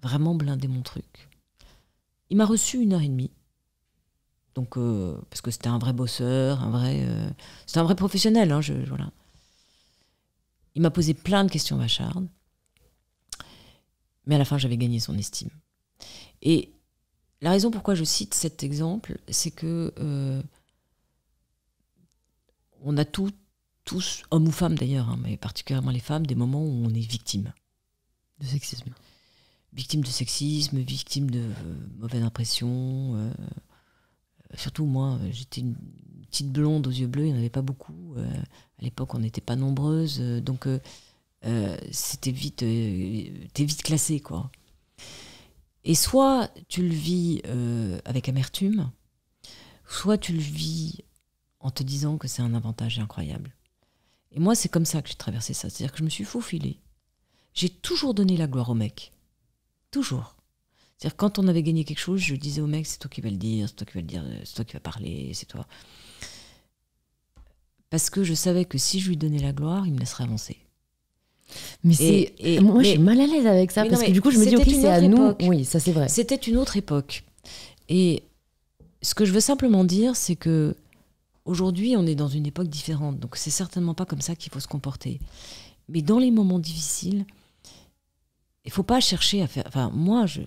vraiment blindé mon truc. Il m'a reçu 1h30. Donc, parce que c'était un vrai bosseur, c'était un vrai professionnel. Hein, voilà. Il m'a posé plein de questions vachardes. Mais à la fin, j'avais gagné son estime. Et la raison pourquoi je cite cet exemple, c'est que on a tous, hommes ou femmes d'ailleurs, hein, mais particulièrement les femmes, des moments où on est victime. De sexisme. Victime de sexisme, victime de mauvaise impression. Surtout moi, j'étais une petite blonde aux yeux bleus, il n'y en avait pas beaucoup. À l'époque, on n'était pas nombreuses. Donc, c'était t'es vite classée, quoi. Et soit tu le vis avec amertume, soit tu le vis en te disant que c'est un avantage incroyable. Et moi, c'est comme ça que j'ai traversé ça. C'est-à-dire que je me suis faufilée. J'ai toujours donné la gloire au mec. Toujours. C'est-à-dire que quand on avait gagné quelque chose, je disais au mec, c'est toi qui vas le dire, c'est toi qui vas le dire, c'est toi qui vas parler, c'est toi. Parce que je savais que si je lui donnais la gloire, il me laisserait avancer. Mais moi, je suis mal à l'aise avec ça, parce que du coup, je me dis, ok, c'est à nous. Oui, ça c'est vrai. C'était une autre époque. Et ce que je veux simplement dire, c'est que aujourd'hui, on est dans une époque différente. Donc, c'est certainement pas comme ça qu'il faut se comporter. Mais dans les moments difficiles, il faut pas chercher à faire... Enfin, moi, je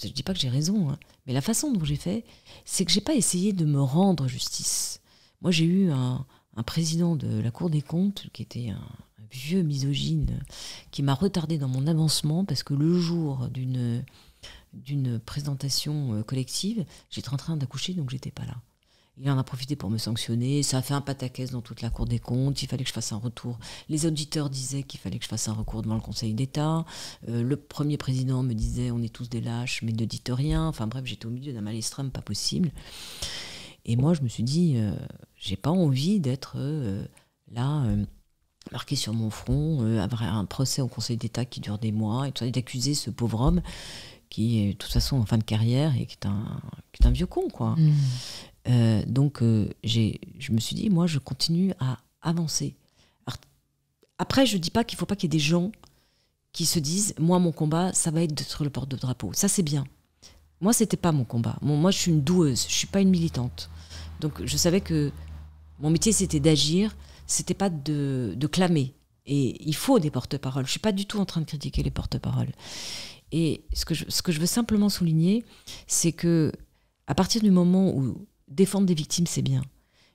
dis pas que j'ai raison, hein, mais la façon dont j'ai fait, c'est que j'ai pas essayé de me rendre justice. Moi, j'ai eu un président de la Cour des comptes qui était un vieux misogyne qui m'a retardé dans mon avancement parce que le jour d'une présentation collective, j'étais en train d'accoucher, donc j'étais pas là. Il en a profité pour me sanctionner, ça a fait un pataquès dans toute la Cour des comptes, il fallait que je fasse un retour. Les auditeurs disaient qu'il fallait que je fasse un recours devant le Conseil d'État, le premier président me disait on est tous des lâches, mais ne dites rien, enfin bref, j'étais au milieu d'un mal extrême pas possible. Et moi je me suis dit, j'ai pas envie d'être là... marqué sur mon front, avoir un procès au Conseil d'État qui dure des mois, et tout ça, et d'accuser ce pauvre homme qui est de toute façon en fin de carrière et qui est un vieux con, quoi. Donc je me suis dit, moi je continue à avancer. Alors, après, je dis pas qu'il faut pas qu'il y ait des gens qui se disent, moi mon combat, ça va être d'être le porte-drapeau. Ça c'est bien. Moi c'était pas mon combat. Moi je suis une doueuse, je suis pas une militante. Donc je savais que mon métier c'était d'agir. C'était pas de clamer. Et il faut des porte-paroles. Je suis pas du tout en train de critiquer les porte-paroles. Et ce que je veux simplement souligner, c'est que à partir du moment où défendre des victimes, c'est bien.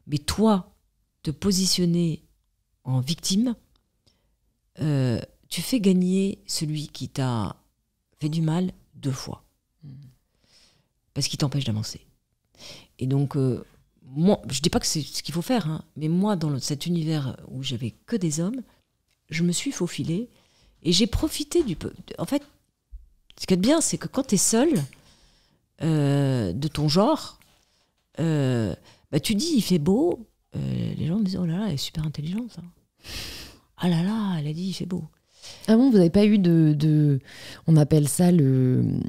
Mais toi, te positionner en victime, tu fais gagner celui qui t'a fait du mal 2 fois. Parce qu'il t'empêche d'avancer. Et donc... moi, je dis pas que c'est ce qu'il faut faire, hein, mais moi, dans cet univers où j'avais que des hommes, je me suis faufilée et j'ai profité du peu. En fait, ce qui est bien, c'est que quand tu es seule de ton genre, tu dis il fait beau, les gens me disent oh là là, elle est super intelligente. Ça. Ah là là, elle a dit il fait beau. Ah bon, vous n'avez pas eu on appelle ça le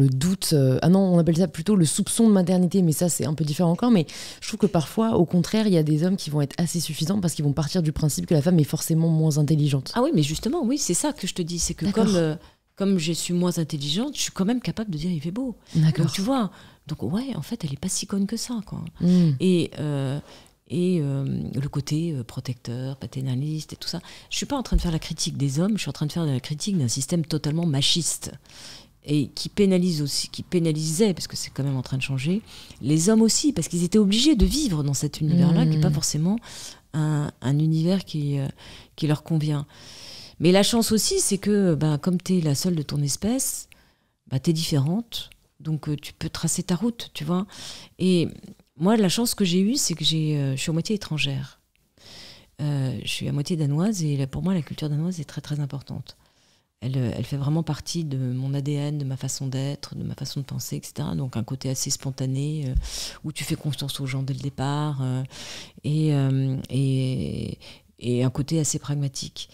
doute, non, on appelle ça plutôt le soupçon de maternité, mais ça c'est un peu différent encore, mais je trouve que parfois au contraire il y a des hommes qui vont être assez suffisants parce qu'ils vont partir du principe que la femme est forcément moins intelligente. Ah oui, mais justement, oui, c'est ça que je te dis, c'est que comme je suis moins intelligente, je suis quand même capable de dire il fait beau. D'accord. Donc tu vois, donc ouais, en fait elle est pas si conne que ça, quoi. Et le côté protecteur, paternaliste et tout ça. Je suis pas en train de faire la critique des hommes, je suis en train de faire la critique d'un système totalement machiste et qui pénalise aussi, qui pénalisait, parce que c'est quand même en train de changer, les hommes aussi, parce qu'ils étaient obligés de vivre dans cet univers-là, qui n'est pas forcément un univers qui leur convient. Mais la chance aussi, c'est que comme tu es la seule de ton espèce, tu es différente, donc tu peux tracer ta route, tu vois. Et moi, la chance que j'ai eue, c'est que je suis à moitié étrangère. Je suis à moitié danoise et pour moi, la culture danoise est très très importante. Elle fait vraiment partie de mon ADN, de ma façon d'être, de ma façon de penser, etc. Donc un côté assez spontané, où tu fais confiance aux gens dès le départ, et un côté assez pragmatique.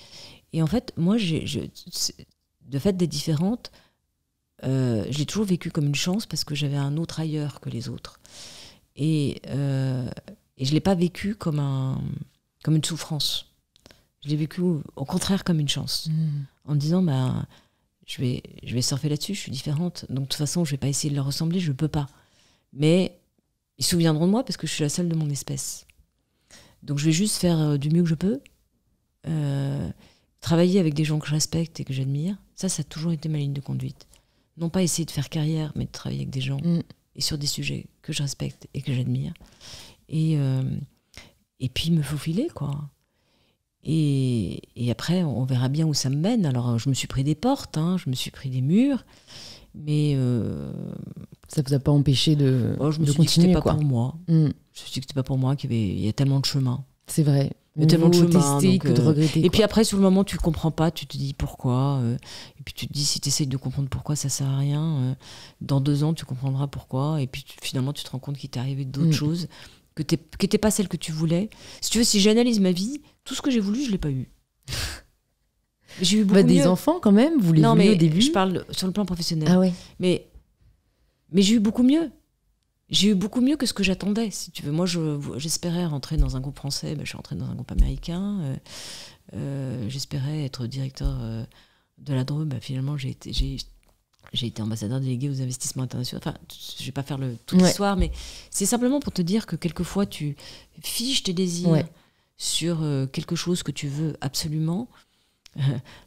Et en fait, moi, le fait d'être différente, je l'ai toujours vécu comme une chance parce que j'avais un autre ailleurs que les autres. Et je ne l'ai pas vécu comme une souffrance. Je l'ai vécu au contraire comme une chance. En me disant, je vais surfer là-dessus, je suis différente. Donc de toute façon, je ne vais pas essayer de leur ressembler, je ne peux pas. Mais ils se souviendront de moi parce que je suis la seule de mon espèce. Donc je vais juste faire du mieux que je peux. Travailler avec des gens que je respecte et que j'admire. Ça a toujours été ma ligne de conduite. Non pas essayer de faire carrière, mais de travailler avec des gens et sur des sujets que je respecte et que j'admire. Et puis me faufiler, quoi. Et après, on verra bien où ça me mène. Alors, je me suis pris des portes, je me suis pris des murs, mais... ça vous a pas empêché de je me suis continuer, dit que c'était quoi. pas pour moi. Je me suis dit que c'était pas pour moi, il y a tellement de chemin. C'est vrai. Il y a tellement de Mieux vaut chemin. tester que de regretter. Et quoi. puis après, sur le moment, tu comprends pas, tu te dis pourquoi. Et puis tu te dis, si tu essayes de comprendre pourquoi, ça sert à rien. Dans 2 ans, tu comprendras pourquoi. Et puis finalement, tu te rends compte qu'il t'est arrivé d'autres choses qui n'étaient pas celles que tu voulais. Si tu veux, si j'analyse ma vie, tout ce que j'ai voulu, je l'ai pas eu. J'ai eu beaucoup Des mieux. enfants, quand même, vous les vouliez au début. Je parle sur le plan professionnel. Ah ouais. Mais j'ai eu beaucoup mieux. J'ai eu beaucoup mieux que ce que j'attendais, si tu veux. Moi, j'espérais rentrer dans un groupe français. Je suis rentrée dans un groupe américain. J'espérais être directeur de la Dreux. Finalement, j'ai été ambassadeur délégué aux investissements internationaux. Enfin, je ne vais pas faire toute l'histoire, mais c'est simplement pour te dire que quelquefois, tu fiches tes désirs sur quelque chose que tu veux absolument.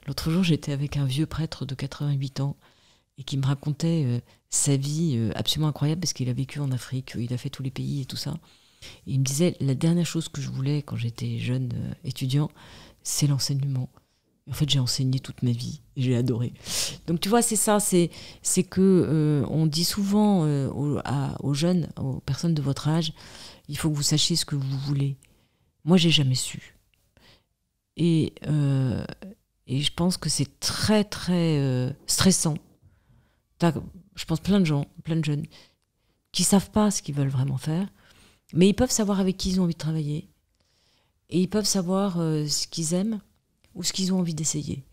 L'autre jour, j'étais avec un vieux prêtre de 88 ans et qui me racontait sa vie absolument incroyable parce qu'il a vécu en Afrique, il a fait tous les pays et tout ça. Et il me disait, la dernière chose que je voulais quand j'étais jeune étudiant, c'est l'enseignement. Et en fait, j'ai enseigné toute ma vie et j'ai adoré. Donc tu vois, c'est ça, c'est que on dit souvent aux jeunes, aux personnes de votre âge, il faut que vous sachiez ce que vous voulez. Moi, j'ai jamais su. Et je pense que c'est très, très stressant. Je pense plein de gens, plein de jeunes, qui ne savent pas ce qu'ils veulent vraiment faire, mais ils peuvent savoir avec qui ils ont envie de travailler. Et ils peuvent savoir ce qu'ils aiment ou ce qu'ils ont envie d'essayer.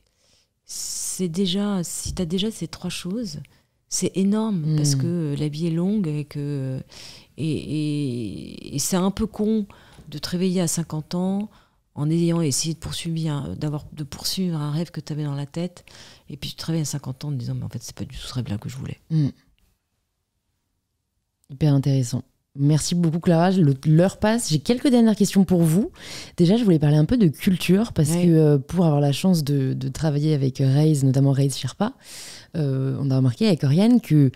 C'est déjà, si tu as déjà ces 3 choses, c'est énorme, parce que la vie est longue et c'est un peu con de te réveiller à 50 ans en ayant essayé de poursuivre un rêve que tu avais dans la tête, et puis tu te réveilles à 50 ans en te disant mais en fait c'est pas du tout ce rêve-là que je voulais. Hyper intéressant. Merci beaucoup Clara, l'heure passe. J'ai quelques dernières questions pour vous. Déjà, je voulais parler un peu de culture, parce que pour avoir la chance de travailler avec Raise, notamment Raise Sherpa, on a remarqué avec Oriane que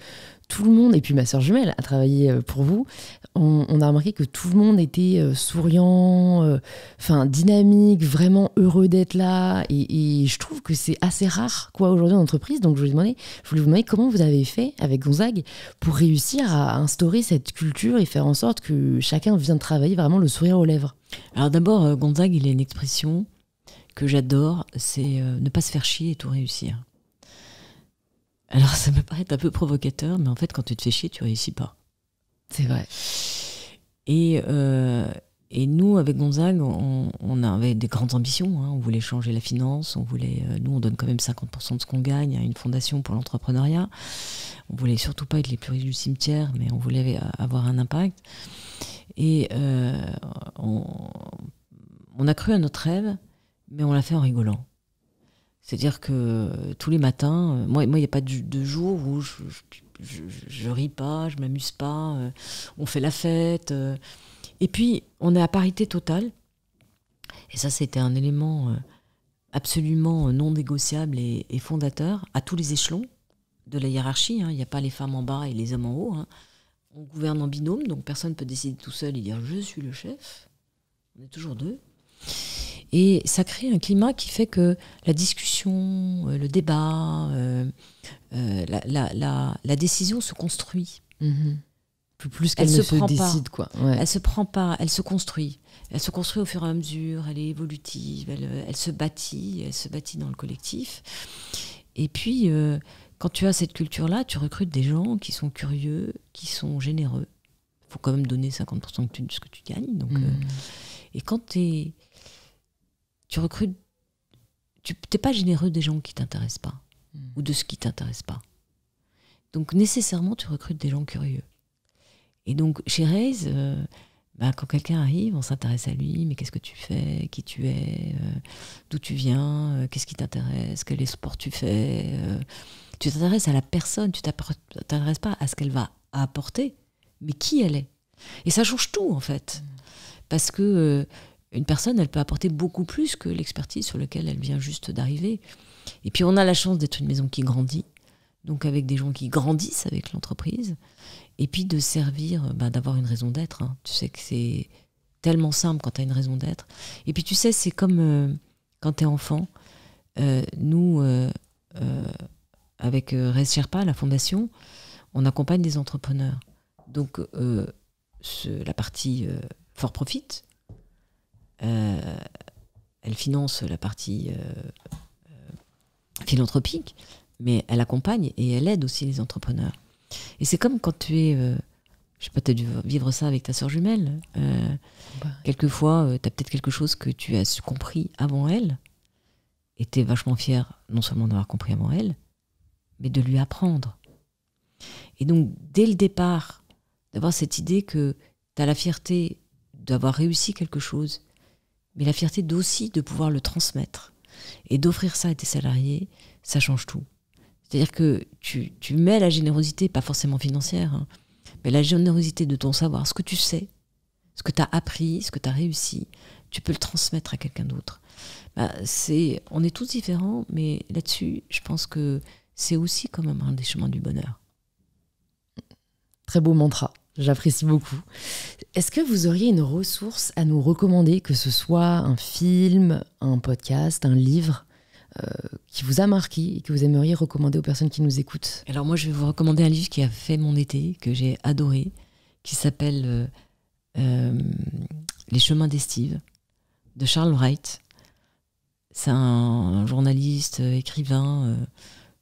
tout le monde, et puis ma sœur jumelle a travaillé pour vous, on a remarqué que tout le monde était souriant, dynamique, vraiment heureux d'être là, et je trouve que c'est assez rare aujourd'hui en entreprise. Donc je voulais vous demander comment vous avez fait avec Gonzague pour réussir à instaurer cette culture et faire en sorte que chacun vienne travailler vraiment le sourire aux lèvres. Alors d'abord, Gonzague, il a une expression que j'adore, c'est ne pas se faire chier et tout réussir. Alors ça me paraît un peu provocateur, mais en fait quand tu te fais chier, tu réussis pas. C'est vrai. Et nous, avec Gonzague, on avait des grandes ambitions. On voulait changer la finance. Nous, on donne quand même 50% de ce qu'on gagne à une fondation pour l'entrepreneuriat. On voulait surtout pas être les plus riches du cimetière, mais on voulait avoir un impact. Et on a cru à notre rêve, mais on l'a fait en rigolant. C'est-à-dire que tous les matins, moi, il n'y a pas de jour où je ris pas, je m'amuse pas, on fait la fête. Et puis, on est à parité totale. Et ça, c'était un élément absolument non négociable et fondateur à tous les échelons de la hiérarchie. Il n'y a pas les femmes en bas et les hommes en haut. On gouverne en binôme, donc personne ne peut décider tout seul et dire « je suis le chef ». On est toujours 2. Et ça crée un climat qui fait que la discussion, le débat, la décision se construit. Plus qu'elle ne se décide, quoi. Ouais. Elle se prend pas, elle se construit. Elle se construit au fur et à mesure, elle est évolutive, elle se bâtit dans le collectif. Et puis, quand tu as cette culture-là, tu recrutes des gens qui sont curieux, qui sont généreux. Il faut quand même donner 50% de ce que tu gagnes. Donc, et quand tu recrutes, tu n'es pas généreux des gens qui ne t'intéressent pas, ou de ce qui ne t'intéresse pas. Donc nécessairement, tu recrutes des gens curieux. Et donc, chez Raise, quand quelqu'un arrive, on s'intéresse à lui, mais qu'est-ce que tu fais, qui tu es, d'où tu viens, qu'est-ce qui t'intéresse, quel sport tu fais. Tu t'intéresses à la personne, tu ne t'intéresses pas à ce qu'elle va apporter, mais qui elle est. Et ça change tout, en fait. Parce que une personne, elle peut apporter beaucoup plus que l'expertise sur laquelle elle vient juste d'arriver. Et puis, on a la chance d'être une maison qui grandit, donc avec des gens qui grandissent avec l'entreprise, et puis de servir, d'avoir une raison d'être. Tu sais que c'est tellement simple quand tu as une raison d'être. Et puis tu sais, c'est comme quand tu es enfant. Nous, avec Raise Sherpa, la fondation, on accompagne des entrepreneurs. Donc la partie for profit, elle finance la partie philanthropique, mais elle accompagne et elle aide aussi les entrepreneurs. Et c'est comme quand tu es... je sais pas, tu as dû vivre ça avec ta sœur jumelle. Quelquefois, tu as peut-être quelque chose que tu as compris avant elle, et tu es vachement fier non seulement d'avoir compris avant elle, mais de lui apprendre. Et donc, dès le départ, d'avoir cette idée que tu as la fierté d'avoir réussi quelque chose, mais la fierté aussi de pouvoir le transmettre et d'offrir ça à tes salariés, ça change tout. C'est-à-dire que tu mets la générosité, pas forcément financière, hein, mais la générosité de ton savoir, ce que tu sais, ce que tu as appris, ce que tu as réussi, tu peux le transmettre à quelqu'un d'autre. On est tous différents, mais là-dessus, je pense que c'est aussi quand même un des chemins du bonheur. Très beau mantra, j'apprécie beaucoup. Est-ce que vous auriez une ressource à nous recommander, que ce soit un film, un podcast, un livre, qui vous a marqué et que vous aimeriez recommander aux personnes qui nous écoutent? Alors moi, je vais vous recommander un livre qui a fait mon été, que j'ai adoré, qui s'appelle Les chemins d'Estive, de Charles Wright. C'est un journaliste, écrivain,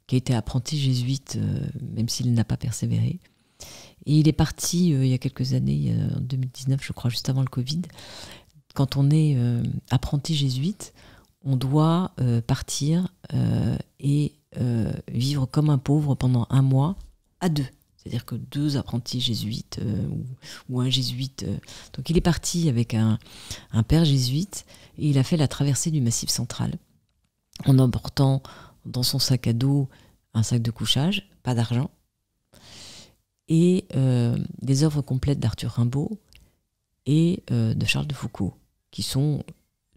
qui a été apprenti jésuite, même s'il n'a pas persévéré. Et il est parti il y a quelques années, en 2019, je crois, juste avant le Covid. Quand on est apprenti jésuite, on doit partir et vivre comme un pauvre pendant 1 mois à 2. C'est-à-dire que 2 apprentis jésuites ou un jésuite. Donc il est parti avec un père jésuite et il a fait la traversée du Massif central en emportant dans son sac à dos un sac de couchage, pas d'argent, et des œuvres complètes d'Arthur Rimbaud et de Charles de Foucault, qui sont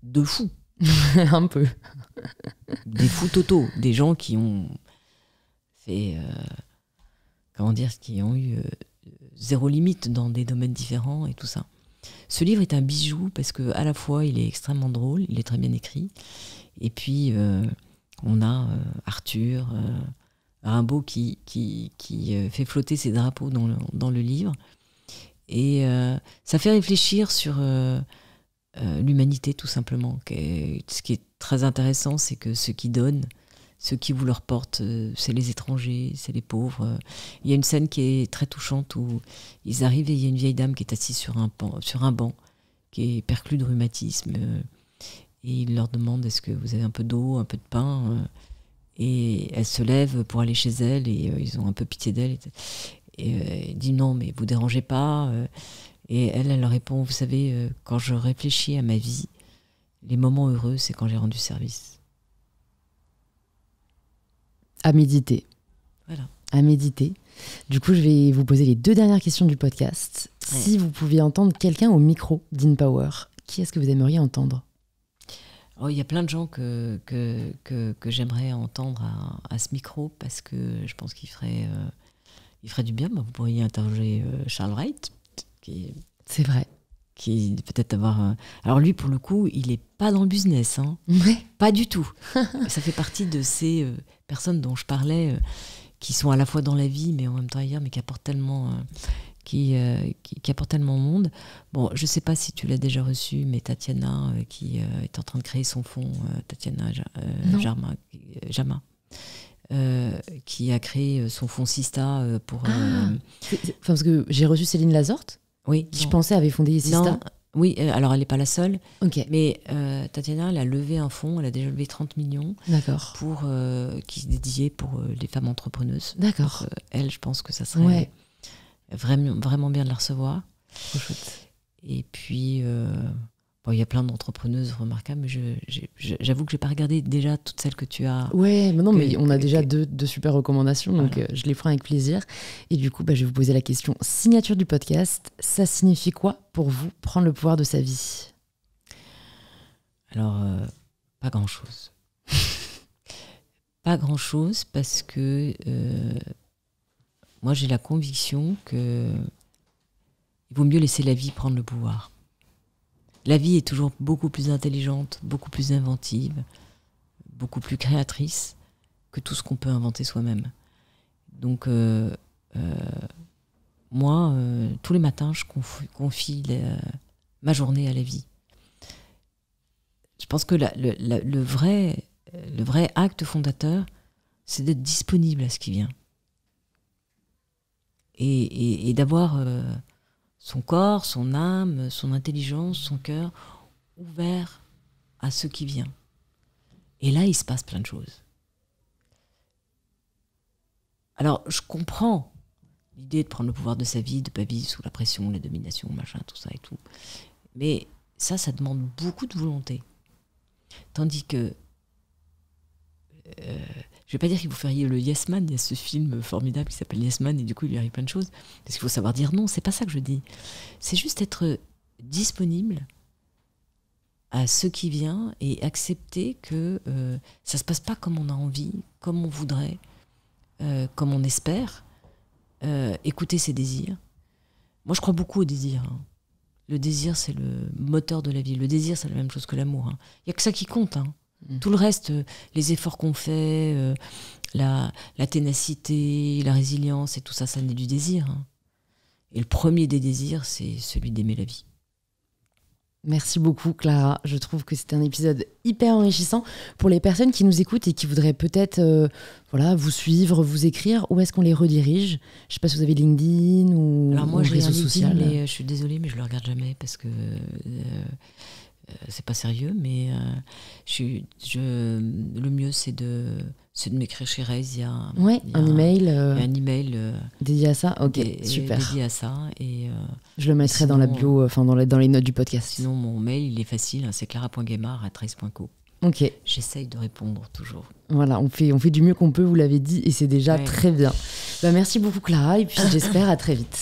2 fous. Un peu. Des fous totaux, des gens qui ont fait, qui ont eu 0 limite dans des domaines différents et tout ça. Ce livre est un bijou parce que à la fois il est extrêmement drôle, il est très bien écrit, et puis on a Arthur Rimbaud qui fait flotter ses drapeaux dans le livre, et ça fait réfléchir sur l'humanité tout simplement. Ce qui est très intéressant, c'est que ceux qui donnent, ceux qui vous leur portent, c'est les étrangers, c'est les pauvres. Il y a une scène qui est très touchante où ils arrivent et il y a une vieille dame qui est assise sur un banc, qui est perclue de rhumatisme, et il leur demande: est-ce que vous avez un peu d'eau, un peu de pain? Et elle se lève pour aller chez elle, et ils ont un peu pitié d'elle, et elle dit: non, mais vous dérangez pas. Et elle leur répond: vous savez, quand je réfléchis à ma vie, les moments heureux, c'est quand j'ai rendu service. À méditer. Voilà. À méditer. Du coup, je vais vous poser les 2 dernières questions du podcast. Ouais. Si vous pouviez entendre quelqu'un au micro d'InPower, qui est-ce que vous aimeriez entendre? Oh, il y a plein de gens que j'aimerais entendre à ce micro, parce que je pense qu'il ferait du bien. Vous pourriez interroger Charles Wright, C'est vrai. qui peut-être avoir... Alors lui, pour le coup, il n'est pas dans le business, hein. Ouais. Pas du tout. Ça fait partie de ces personnes dont je parlais, qui sont à la fois dans la vie, mais en même temps ailleurs, mais qui apportent tellement... qui apporte tellement au monde. Bon, je ne sais pas si tu l'as déjà reçu, mais Tatiana, qui est en train de créer son fonds, Tatiana Jama, qui a créé son fonds Sista pour... Parce que j'ai reçu Céline Lazorte, oui, qui je pensais avait fondé Sista. Non, oui, alors elle n'est pas la seule, Ok. mais Tatiana, elle a levé un fonds, elle a déjà levé 30 millions, D'accord. qui est dédié pour les femmes entrepreneuses. D'accord. Donc, elle, je pense que ça serait vraiment bien de la recevoir. Trop chouette. Et puis, il y a plein d'entrepreneuses remarquables, mais j'avoue que je n'ai pas regardé déjà toutes celles que tu as. Ouais, mais non, mais on a déjà deux super recommandations, donc voilà. je les ferai avec plaisir. Et du coup, je vais vous poser la question signature du podcast. Ça signifie quoi pour vous, prendre le pouvoir de sa vie? Alors, pas grand-chose. Pas grand-chose, parce que moi, j'ai la conviction que il vaut mieux laisser la vie prendre le pouvoir. La vie est toujours beaucoup plus intelligente, beaucoup plus inventive, beaucoup plus créatrice que tout ce qu'on peut inventer soi-même. Donc, moi, tous les matins, je confie ma journée à la vie. Je pense que le vrai acte fondateur, c'est d'être disponible à ce qui vient. Et d'avoir son corps, son âme, son intelligence, son cœur ouvert à ce qui vient. Et là, il se passe plein de choses. Alors, je comprends l'idée de prendre le pouvoir de sa vie, de ne pas vivre sous la pression, la domination, machin, tout ça et tout. Mais ça demande beaucoup de volonté. Tandis que, je ne vais pas dire qu'il faut faire le Yes Man, il y a ce film formidable qui s'appelle Yes Man, et du coup, il lui arrive plein de choses. Parce qu'il faut savoir dire non, c'est pas ça que je dis. C'est juste être disponible à ce qui vient et accepter que ça ne se passe pas comme on a envie, comme on voudrait, comme on espère. Écouter ses désirs. Moi, je crois beaucoup au désir. Hein. Le désir, c'est le moteur de la vie. Le désir, c'est la même chose que l'amour. Hein. Il n'y a que ça qui compte. Hein. Tout le reste, les efforts qu'on fait, la ténacité, la résilience et tout ça, ça naît du désir. Hein. Et le premier des désirs, c'est celui d'aimer la vie. Merci beaucoup Clara, je trouve que c'était un épisode hyper enrichissant pour les personnes qui nous écoutent et qui voudraient peut-être vous suivre, vous écrire. Où est-ce qu'on les redirige? Je ne sais pas si vous avez LinkedIn ou alors moi, réseaux sociaux. Mais je suis désolée, mais je le regarde jamais parce que c'est pas sérieux. Mais le mieux c'est de m'écrire chez Raise. Il y a un email. Il y a un email dédié à ça. Ok, super. Dédié à ça et je le mettrai dans la bio, dans les notes du podcast. Sinon, mon mail, il est facile, hein, c'est clara.guemard@raise.co. Ok. J'essaye de répondre toujours. Voilà, on fait du mieux qu'on peut, vous l'avez dit, et c'est déjà très bien. Merci beaucoup Clara, et puis j'espère à très vite.